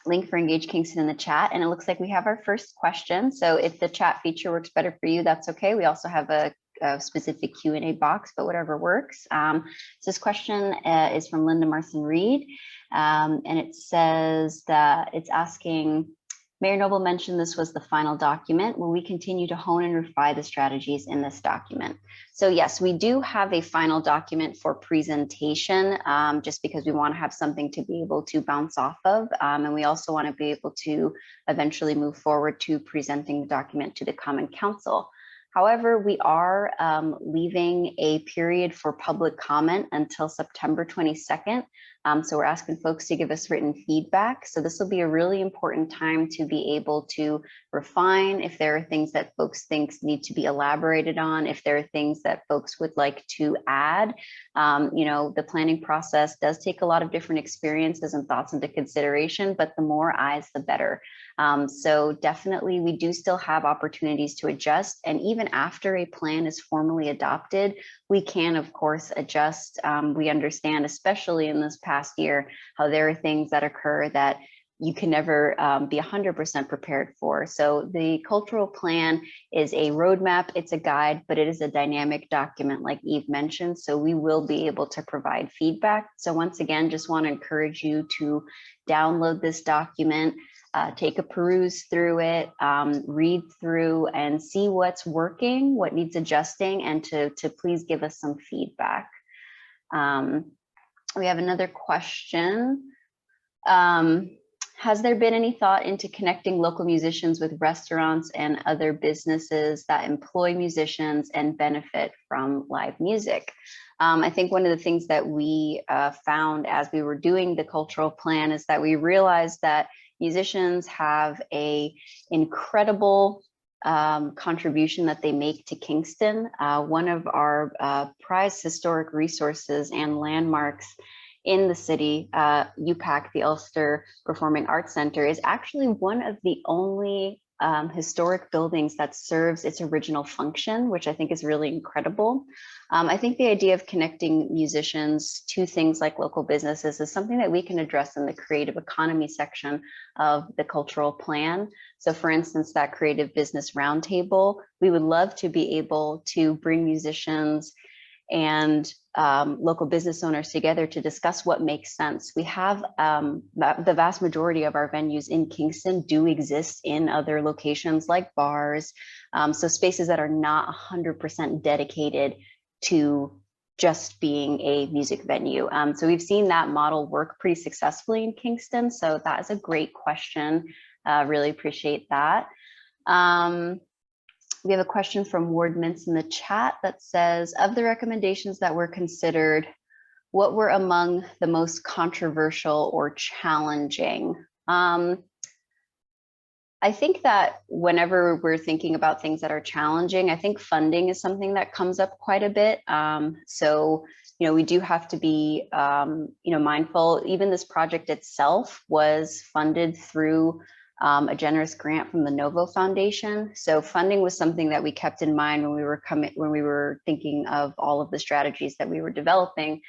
link for Engage Kingston in the chat, and it looks like we have our first question. So if the chat feature works better for you, that's okay. We also have a specific Q&A box, but whatever works. So this question is from Linda Marson Reed, and it says that it's asking, Mayor Noble mentioned this was the final document. Will we continue to hone and refine the strategies in this document? So yes, we do have a final document for presentation, just because we want to have something to be able to bounce off of. And we also want to be able to eventually move forward to presenting the document to the Common Council. However, we are leaving a period for public comment until September 22nd. So we're asking folks to give us written feedback. So this will be a really important time to be able to refine if there are things that folks think need to be elaborated on, if there are things that folks would like to add. The planning process does take a lot of different experiences and thoughts into consideration, but the more eyes, the better. So definitely we do still have opportunities to adjust, and even after a plan is formally adopted, we can of course adjust. We understand, especially in this past year, how there are things that occur that you can never be 100% prepared for. So the cultural plan is a roadmap, it's a guide, but it is a dynamic document like Eve mentioned, so we will be able to provide feedback. So once again, just want to encourage you to download this document, take a peruse through it, read through and see what's working, what needs adjusting, and to please give us some feedback. We have another question. Has there been any thought into connecting local musicians with restaurants and other businesses that employ musicians and benefit from live music? I think one of the things that we found as we were doing the cultural plan is that we realized that musicians have an incredible contribution that they make to Kingston. One of our prized historic resources and landmarks in the city, UPAC, the Ulster Performing Arts Center, is actually one of the only historic buildings that serves its original function, which I think is really incredible. I think the idea of connecting musicians to things like local businesses is something that we can address in the creative economy section of the cultural plan. So for instance, that creative business roundtable, we would love to be able to bring musicians and local business owners together to discuss what makes sense. We have the vast majority of our venues in Kingston do exist in other locations like bars, so spaces that are not 100% dedicated to just being a music venue. So we've seen that model work pretty successfully in Kingston. So that is a great question. Really appreciate that. We have a question from Ward Mintz in the chat that says, of the recommendations that were considered, what were among the most controversial or challenging? I think that whenever we're thinking about things that are challenging, I think funding is something that comes up quite a bit. So, you know, we do have to be, you know, mindful. Even this project itself was funded through a generous grant from the Novo Foundation. So funding was something that we kept in mind when we were thinking of all of the strategies that we were developing,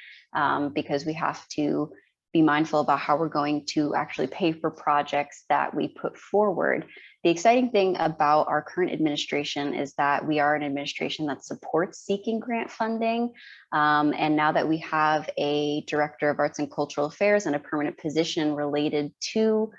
because we have to be mindful about how we're going to actually pay for projects that we put forward. The exciting thing about our current administration is that we are an administration that supports seeking grant funding. And now that we have a Director of Arts and Cultural Affairs and a permanent position related to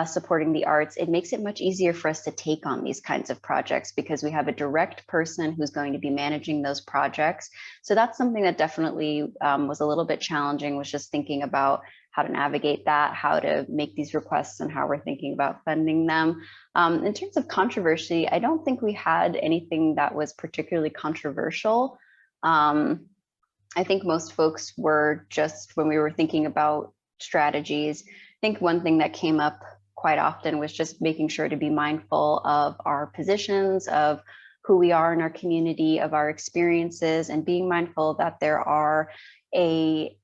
supporting the arts, it makes it much easier for us to take on these kinds of projects because we have a direct person who's going to be managing those projects. So that's something that definitely was a little bit challenging, was just thinking about how to navigate that, how to make these requests and how we're thinking about funding them. In terms of controversy, I don't think we had anything that was particularly controversial. I think most folks were just, when we were thinking about strategies, I think one thing that came up quite often was just making sure to be mindful of our positions, of who we are in our community, of our experiences, and being mindful that there are a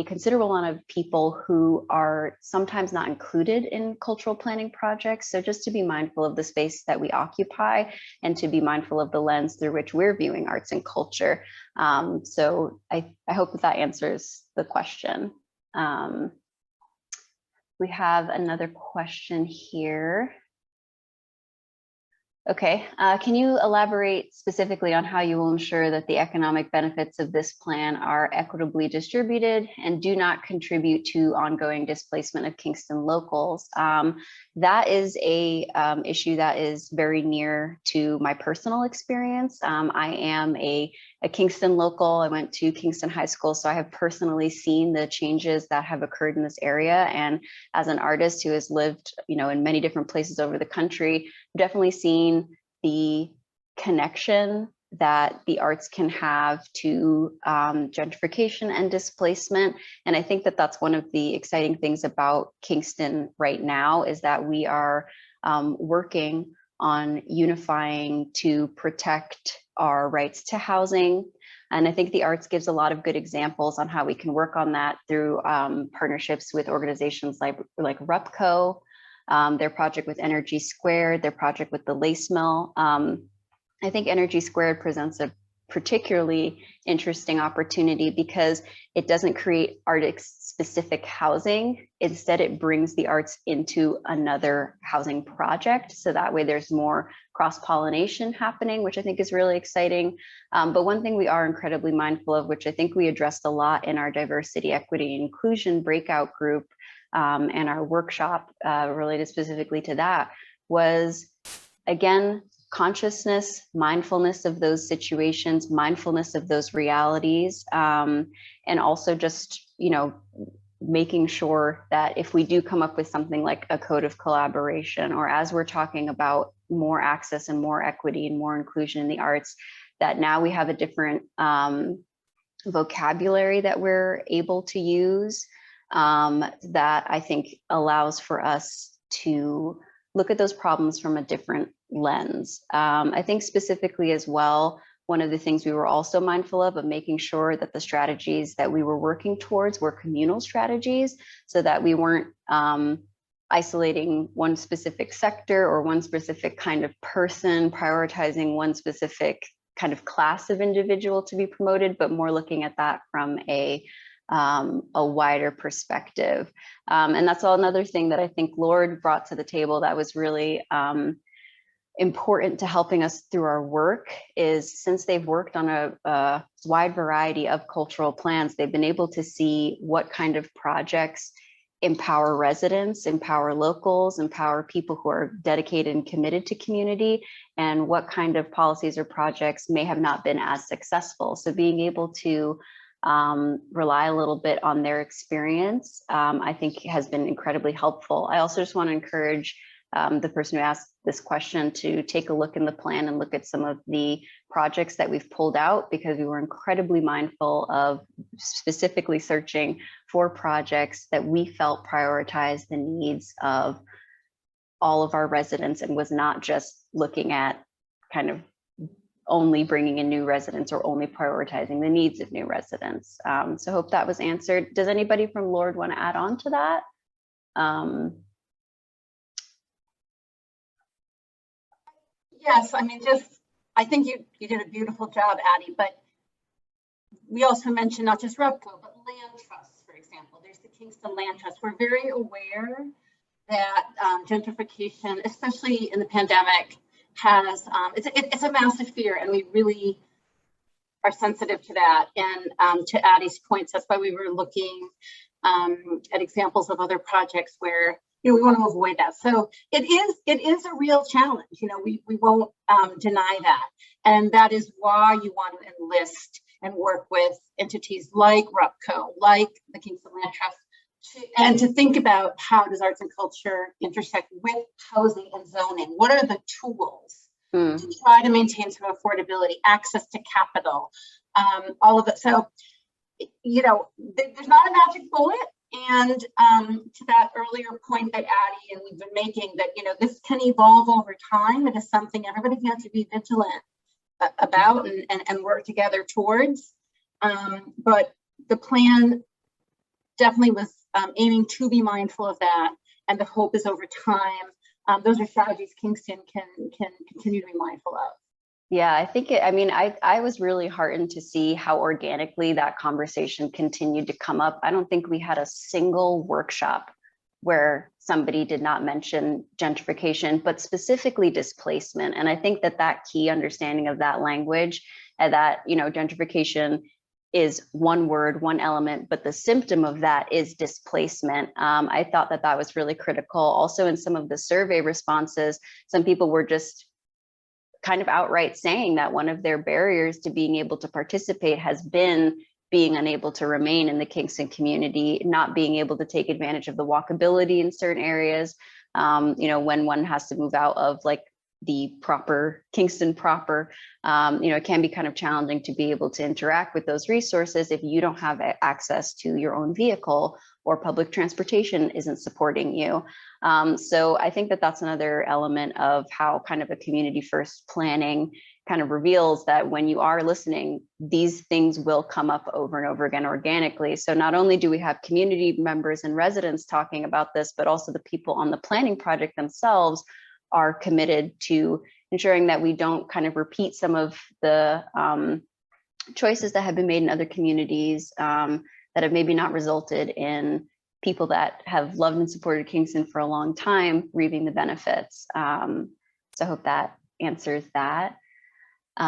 considerable amount of people who are sometimes not included in cultural planning projects. So just to be mindful of the space that we occupy and to be mindful of the lens through which we're viewing arts and culture. So I hope that answers the question. We have another question here. Okay, can you elaborate specifically on how you will ensure that the economic benefits of this plan are equitably distributed and do not contribute to ongoing displacement of Kingston locals? That is a issue that is very near to my personal experience. I am a Kingston local. I went to Kingston High School, so I have personally seen the changes that have occurred in this area. And as an artist who has lived, you know, in many different places over the country, I've definitely seen the connection that the arts can have to gentrification and displacement. And I think that that's one of the exciting things about Kingston right now, is that we are working on unifying to protect our rights to housing. And I think the arts gives a lot of good examples on how we can work on that through partnerships with organizations like RUPCO, their project with Energy Squared, their project with the Lace Mill. I think Energy Squared presents a particularly interesting opportunity because it doesn't create artist-specific housing. Instead, it brings the arts into another housing project. So that way there's more cross-pollination happening, which I think is really exciting. But one thing we are incredibly mindful of, which I think we addressed a lot in our diversity, equity, and inclusion breakout group and our workshop related specifically to that, was, again, consciousness, mindfulness of those situations, mindfulness of those realities, and also just, you know, making sure that if we do come up with something like a code of collaboration, or as we're talking about more access and more equity and more inclusion in the arts, that now we have a different vocabulary that we're able to use that I think allows for us to look at those problems from a different lens. I think specifically as well, one of the things we were also mindful of making sure that the strategies that we were working towards were communal strategies, so that we weren't isolating one specific sector or one specific kind of person, prioritizing one specific kind of class of individual to be promoted, but more looking at that from a wider perspective. And that's all another thing that I think Lord brought to the table that was really important to helping us through our work, is since they've worked on a wide variety of cultural plans, they've been able to see what kind of projects empower residents, empower locals, empower people who are dedicated and committed to community, and what kind of policies or projects may have not been as successful. So being able to rely a little bit on their experience, I think has been incredibly helpful. I also just want to encourage the person who asked this question to take a look in the plan and look at some of the projects that we've pulled out, because we were incredibly mindful of specifically searching for projects that we felt prioritized the needs of all of our residents, and was not just looking at kind of only bringing in new residents or only prioritizing the needs of new residents. So hope that was answered. Does anybody from Lord want to add on to that? Yes, I mean, I think you did a beautiful job, Addie, but we also mentioned not just REPCO, but land trusts, for example. There's the Kingston Land Trust. We're very aware that gentrification, especially in the pandemic, has, it's a massive fear, and we really are sensitive to that. And to Addie's points, that's why we were looking at examples of other projects where, you know, we want to avoid that. So it is a real challenge. You know, we won't deny that. And that is why you want to enlist and work with entities like REPCO, like the Kingston Land Trust, and to think about how does arts and culture intersect with housing and zoning. What are the tools to try to maintain some affordability, access to capital, all of it. So, you know, there's not a magic bullet. And to that earlier point that Addie and we've been making, that, you know, this can evolve over time. It is something everybody has to be vigilant about and work together towards. But the plan definitely was aiming to be mindful of that. And the hope is over time, those are strategies Kingston can continue to be mindful of. Yeah, I think I was really heartened to see how organically that conversation continued to come up. I don't think we had a single workshop where somebody did not mention gentrification, but specifically displacement. And I think that key understanding of that language, and that, you know, gentrification is one word, one element, but the symptom of that is displacement. I thought that was really critical. Also, in some of the survey responses, some people were just kind of outright saying that one of their barriers to being able to participate has been being unable to remain in the Kingston community, not being able to take advantage of the walkability in certain areas. You know, when one has to move out of like the proper Kingston proper, you know, it can be kind of challenging to be able to interact with those resources if you don't have access to your own vehicle or public transportation isn't supporting you. So I think that's another element of how kind of a community first planning kind of reveals that when you are listening, these things will come up over and over again organically. So not only do we have community members and residents talking about this, but also the people on the planning project themselves are committed to ensuring that we don't kind of repeat some of the choices that have been made in other communities that have maybe not resulted in people that have loved and supported Kingston for a long time reaping the benefits. So I hope that answers that. You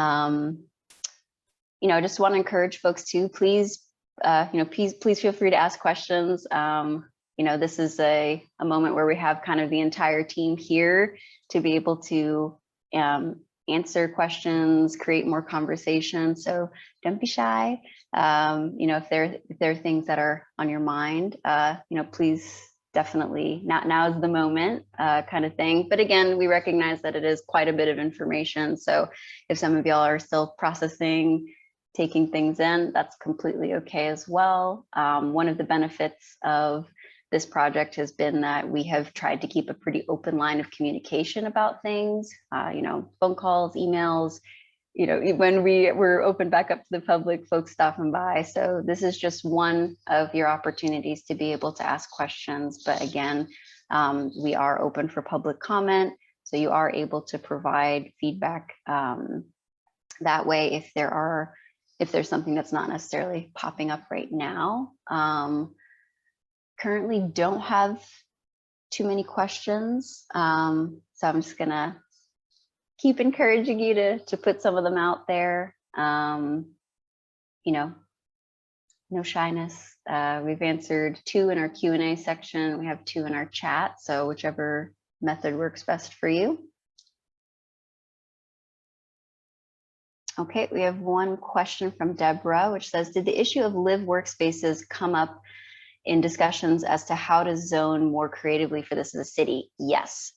know, I just want to encourage folks to please, you know, please feel free to ask questions. You know, this is a moment where we have kind of the entire team here to be able to answer questions, create more conversation. So don't be shy. You know, if there are things that are on your mind, you know, please definitely, now is the moment kind of thing. But again, we recognize that it is quite a bit of information. So if some of y'all are still processing, taking things in, that's completely okay as well. One of the benefits of this project has been that we have tried to keep a pretty open line of communication about things, you know, phone calls, emails, you know, when we were open back up to the public, folks stopping by. So this is just one of your opportunities to be able to ask questions. But again, we are open for public comment. So you are able to provide feedback that way if there's something that's not necessarily popping up right now. Currently don't have too many questions. So I'm just gonna keep encouraging you to put some of them out there. You know, no shyness. We've answered 2 in our Q&A section. We have 2 in our chat. So whichever method works best for you. Okay, we have one question from Deborah, which says, did the issue of live workspaces come up in discussions as to how to zone more creatively for this as a city? Yes.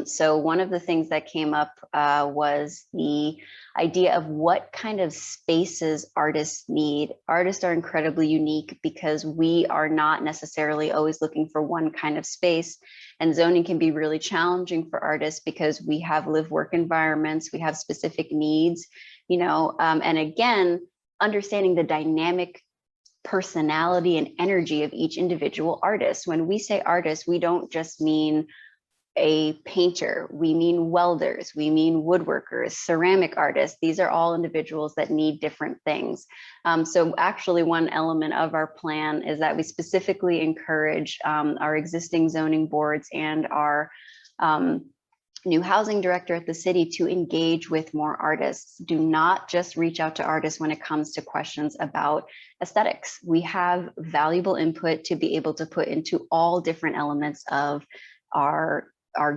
So one of the things that came up was the idea of what kind of spaces artists need. Artists are incredibly unique because we are not necessarily always looking for one kind of space, and zoning can be really challenging for artists because we have live work environments, we have specific needs, you know, and again, understanding the dynamic personality and energy of each individual artist. When we say artist, we don't just mean a painter, we mean welders, we mean woodworkers, ceramic artists. These are all individuals that need different things. So actually one element of our plan is that we specifically encourage our existing zoning boards and our new housing director at the city to engage with more artists. Do not just reach out to artists when it comes to questions about aesthetics. We have valuable input to be able to put into all different elements of our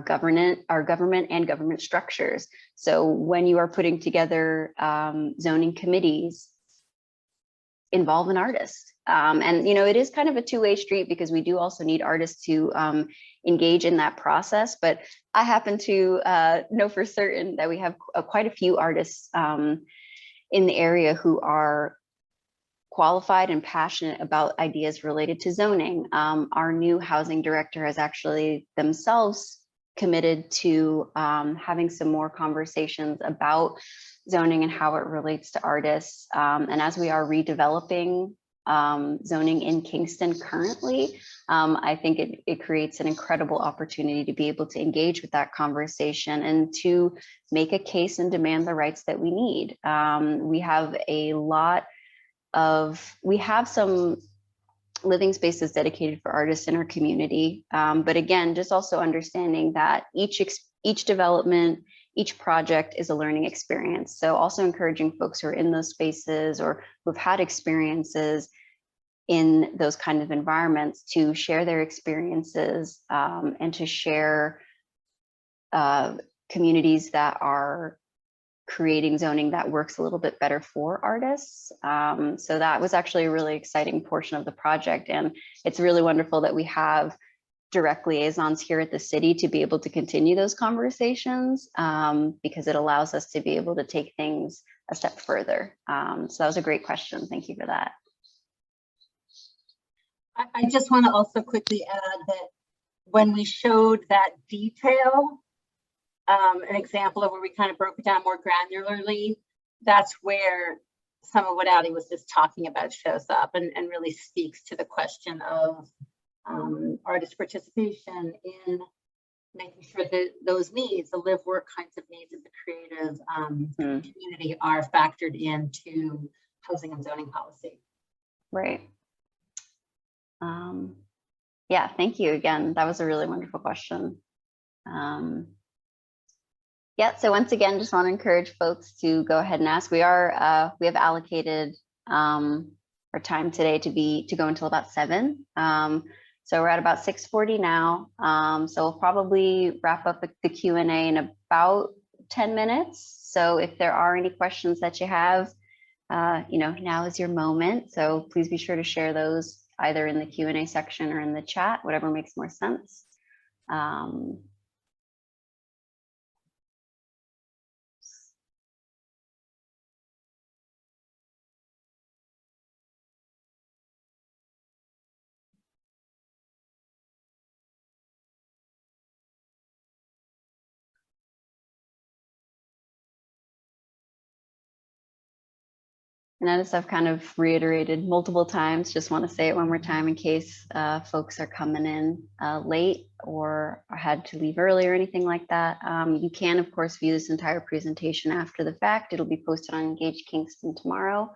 government and government structures. So when you are putting together zoning committees, involve an artist. And you know, it is kind of a two-way street because we do also need artists to engage in that process. But I happen to know for certain that we have quite a few artists in the area who are qualified and passionate about ideas related to zoning. Our new housing director has actually themselves committed to having some more conversations about zoning and how it relates to artists. And as we are redeveloping zoning in Kingston currently, I think it creates an incredible opportunity to be able to engage with that conversation and to make a case and demand the rights that we need. We have some living spaces dedicated for artists in our community. But again, just also understanding that each development, each project is a learning experience. So also encouraging folks who are in those spaces or who've had experiences in those kind of environments to share their experiences and to share communities that are creating zoning that works a little bit better for artists. So that was actually a really exciting portion of the project. And it's really wonderful that we have direct liaisons here at the city to be able to continue those conversations because it allows us to be able to take things a step further. So that was a great question. Thank you for that. I just want to also quickly add that when we showed that detail, an example of where we kind of broke it down more granularly, that's where some of what Addie was just talking about shows up and really speaks to the question of artist participation in making sure that those needs, the live work kinds of needs of the creative community are factored into housing and zoning policy. Right. Yeah, thank you again. That was a really wonderful question. Yeah, so once again, just want to encourage folks to go ahead and ask. We have allocated our time today to go until about 7. So we're at about 6:40 now. So we'll probably wrap up the Q&A in about 10 minutes. So if there are any questions that you have, now is your moment. So please be sure to share those either in the Q&A section or in the chat, whatever makes more sense. And as I've kind of reiterated multiple times, just want to say it one more time in case folks are coming in late or had to leave early or anything like that. You can, of course, view this entire presentation after the fact. It'll be posted on Engage Kingston tomorrow.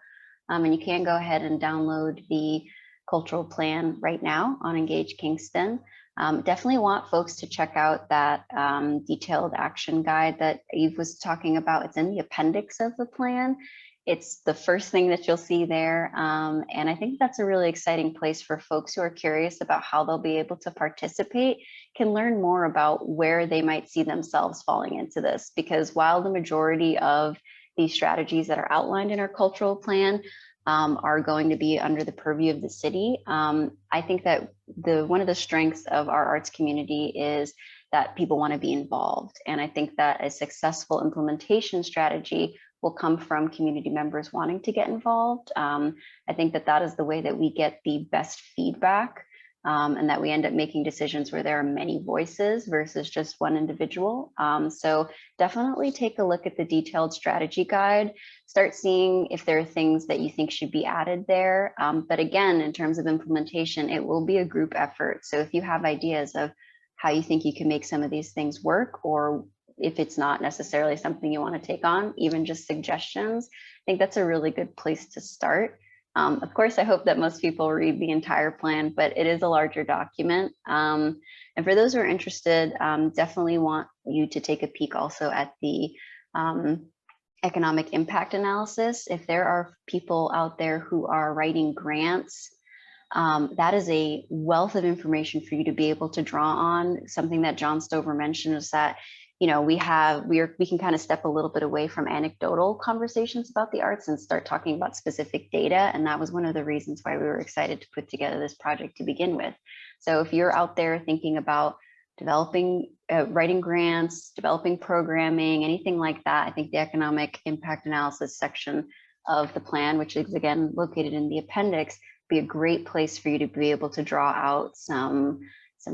And you can go ahead and download the cultural plan right now on Engage Kingston. Definitely want folks to check out that detailed action guide that Eve was talking about. It's in the appendix of the plan. It's the first thing that you'll see there. And I think that's a really exciting place for folks who are curious about how they'll be able to participate, can learn more about where they might see themselves falling into this. Because while the majority of these strategies that are outlined in our cultural plan are going to be under the purview of the city, I think that one of the strengths of our arts community is that people want to be involved. And I think that a successful implementation strategy will come from community members wanting to get involved. I think that that is the way that we get the best feedback, and that we end up making decisions where there are many voices versus just one individual. So definitely take a look at the detailed strategy guide, start seeing if there are things that you think should be added there. But again, in terms of implementation, it will be a group effort. So if you have ideas of how you think you can make some of these things work, or if it's not necessarily something you want to take on, even just suggestions, I think that's a really good place to start. Of course, I hope that most people read the entire plan, but it is a larger document. And for those who are interested, definitely want you to take a peek also at the economic impact analysis. If there are people out there who are writing grants, that is a wealth of information for you to be able to draw on. Something that John Stover mentioned is that, you know, we can kind of step a little bit away from anecdotal conversations about the arts and start talking about specific data. And that was one of the reasons why we were excited to put together this project to begin with. So if you're out there thinking about developing, writing grants, developing programming, anything like that, I think the economic impact analysis section of the plan, which is again located in the appendix, be a great place for you to be able to draw out some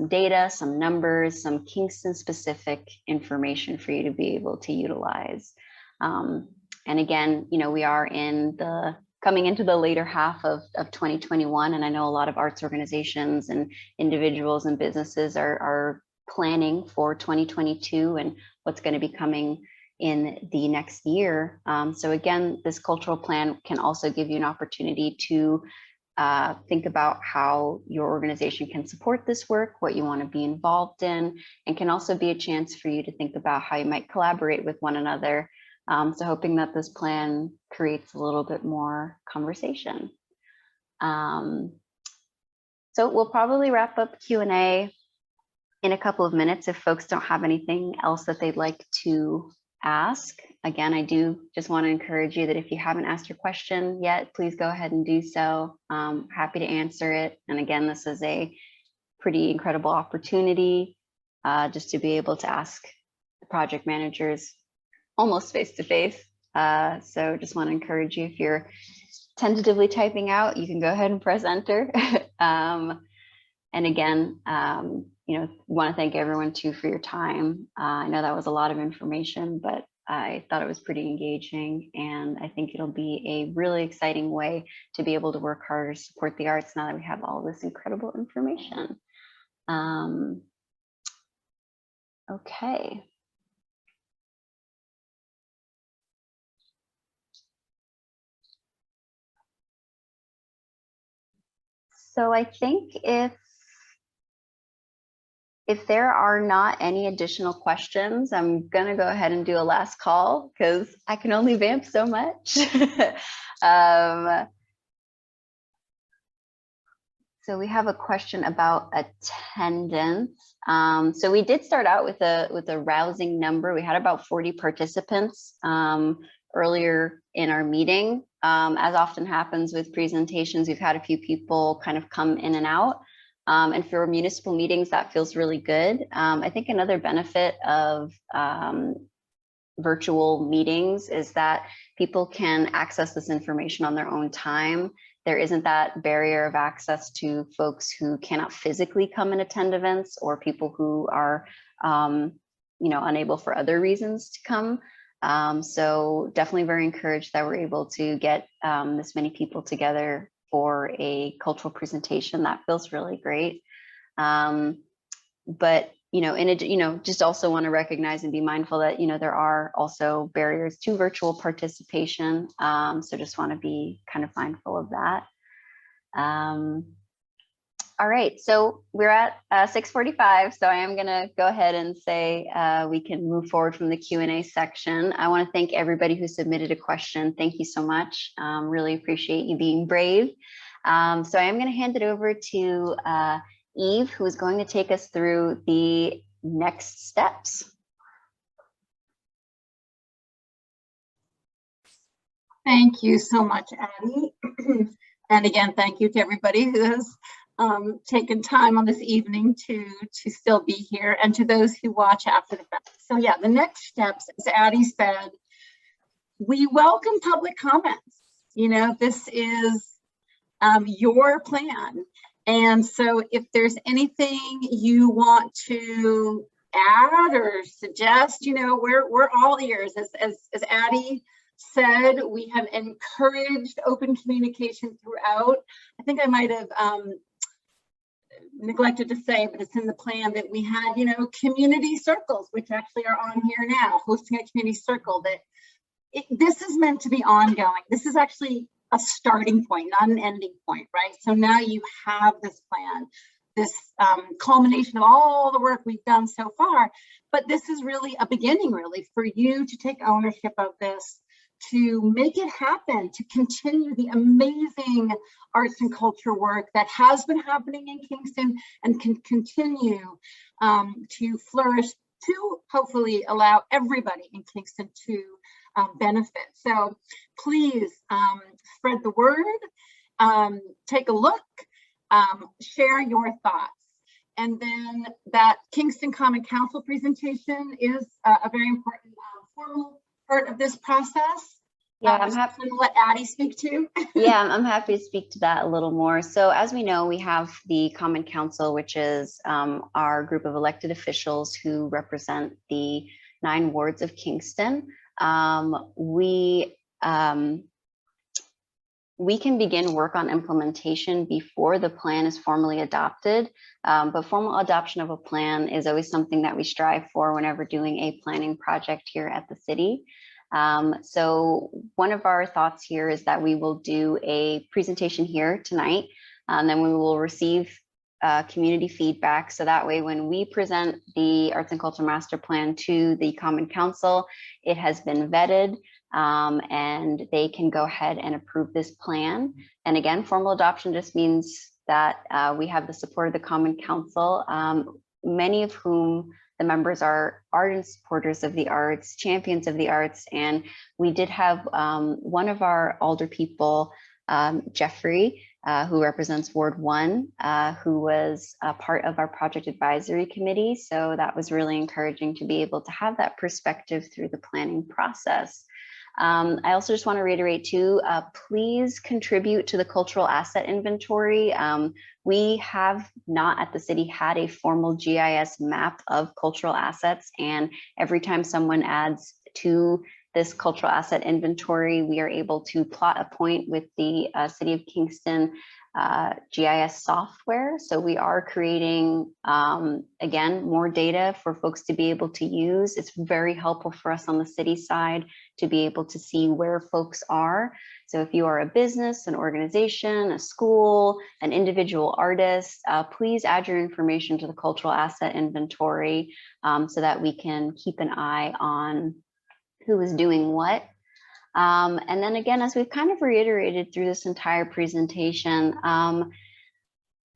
data, some numbers, some Kingston specific information for you to be able to utilize. And again, you know, we are coming into the later half of 2021. And I know a lot of arts organizations and individuals and businesses are planning for 2022 and what's going to be coming in the next year. So again, this cultural plan can also give you an opportunity to think about how your organization can support this work, what you want to be involved in, and can also be a chance for you to think about how you might collaborate with one another. So hoping that this plan creates a little bit more conversation. So we'll probably wrap up Q&A in a couple of minutes if folks don't have anything else that they'd like to ask. Again, I do just want to encourage you that if you haven't asked your question yet, please go ahead and do so. Happy to answer it. And again, this is a pretty incredible opportunity just to be able to ask the project managers almost face to face. So just want to encourage you, if you're tentatively typing out, you can go ahead and press enter. And again, you know, want to thank everyone too for your time. I know that was a lot of information, but I thought it was pretty engaging, and I think it'll be a really exciting way to be able to work harder to support the arts now that we have all this incredible information. Okay. So I think if there are not any additional questions, I'm gonna go ahead and do a last call because I can only vamp so much. So we have a question about attendance. So we did start out with a rousing number. We had about 40 participants earlier in our meeting. As often happens with presentations, we've had a few people kind of come in and out. And for municipal meetings, that feels really good. I think another benefit of virtual meetings is that people can access this information on their own time. There isn't that barrier of access to folks who cannot physically come and attend events, or people who are, you know, unable for other reasons to come. So definitely very encouraged that we're able to get this many people together for a cultural presentation. That feels really great. But just also want to recognize and be mindful that there are also barriers to virtual participation. So just want to be kind of mindful of that. All right, so we're at 6:45, so I am going to go ahead and say we can move forward from the Q&A section. I want to thank everybody who submitted a question. Thank you so much. Really appreciate you being brave. So I am going to hand it over to Eve, who is going to take us through the next steps. Thank you so much, Addie. And again, thank you to everybody who has taken time on this evening to still be here, and to those who watch after the fact. So yeah, the next steps, as Addie said, we welcome public comments. This is your plan. And so if there's anything you want to add or suggest, we're all ears. As Addie said, we have encouraged open communication throughout. I think I might have neglected to say, but it's in the plan that we had, community circles, which actually are on here now, hosting a community circle. This is meant to be ongoing. This is actually a starting point, not an ending point, right? So now you have this plan, this culmination of all the work we've done so far, but this is really a beginning, really, for you to take ownership of this, to make it happen, to continue the amazing arts and culture work that has been happening in Kingston and can continue to flourish, to hopefully allow everybody in Kingston to benefit. So please spread the word, take a look, share your thoughts. And then that Kingston Common Council presentation is a very important formal part of this process. Yeah, I'm happy to let Addie speak to. Yeah, I'm happy to speak to that a little more. So as we know, we have the Common Council, which is our group of elected officials who represent the 9 wards of Kingston. We can begin work on implementation before the plan is formally adopted, but formal adoption of a plan is always something that we strive for whenever doing a planning project here at the city. So one of our thoughts here is that we will do a presentation here tonight, and then we will receive community feedback. So that way, when we present the Arts and Culture Master Plan to the Common Council, it has been vetted, and they can go ahead and approve this plan. And again, formal adoption just means that we have the support of the Common Council, many of whom the members are ardent supporters of the arts, champions of the arts. And we did have one of our alder people, Jeffrey, who represents Ward 1, who was a part of our project advisory committee. So that was really encouraging to be able to have that perspective through the planning process. I also just want to reiterate too, please contribute to the cultural asset inventory. We have not at the city had a formal GIS map of cultural assets, and every time someone adds to this cultural asset inventory, we are able to plot a point with the City of Kingston GIS software. So we are creating, again, more data for folks to be able to use. It's very helpful for us on the city side to be able to see where folks are. So if you are a business, an organization, a school, an individual artist, please add your information to the cultural asset inventory so that we can keep an eye on who is doing what. And then again, as we've kind of reiterated through this entire presentation,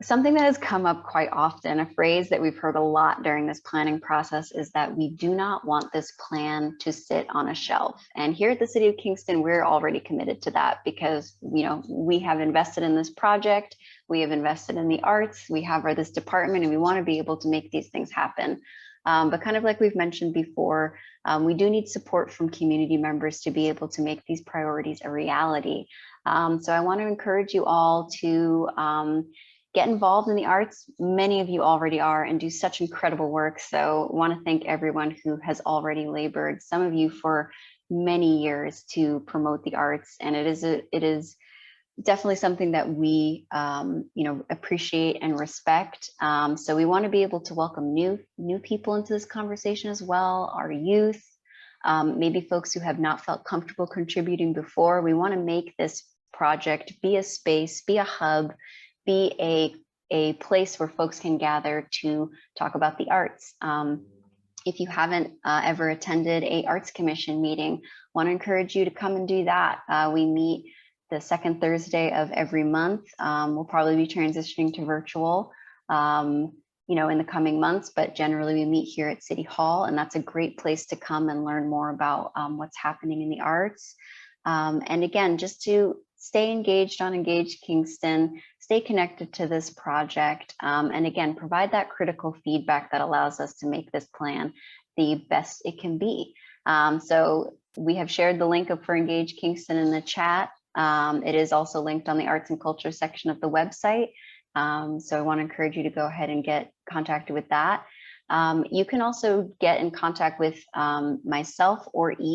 something that has come up quite often, a phrase that we've heard a lot during this planning process, is that we do not want this plan to sit on a shelf. And here at the City of Kingston, we're already committed to that because, you know, we have invested in this project, we have invested in the arts, we have this department, and we want to be able to make these things happen. But kind of like we've mentioned before, we do need support from community members to be able to make these priorities a reality. So I want to encourage you all to get involved in the arts. Many of you already are and do such incredible work. So I want to thank everyone who has already labored, some of you for many years to promote the arts, and it is definitely something that we appreciate and respect. So we want to be able to welcome new people into this conversation as well, our youth, maybe folks who have not felt comfortable contributing before. We want to make this project be a space, be a hub, be a place where folks can gather to talk about the arts. If you haven't ever attended a Arts Commission meeting, want to encourage you to come and do that. We meet the second Thursday of every month. We'll probably be transitioning to virtual, in the coming months, but generally we meet here at City Hall, and that's a great place to come and learn more about what's happening in the arts. And again, just to stay engaged on Engage Kingston, stay connected to this project, and again, provide that critical feedback that allows us to make this plan the best it can be. So we have shared the link for Engage Kingston in the chat. It is also linked on the arts and culture section of the website. So I want to encourage you to go ahead and get contacted with that. You can also get in contact with myself or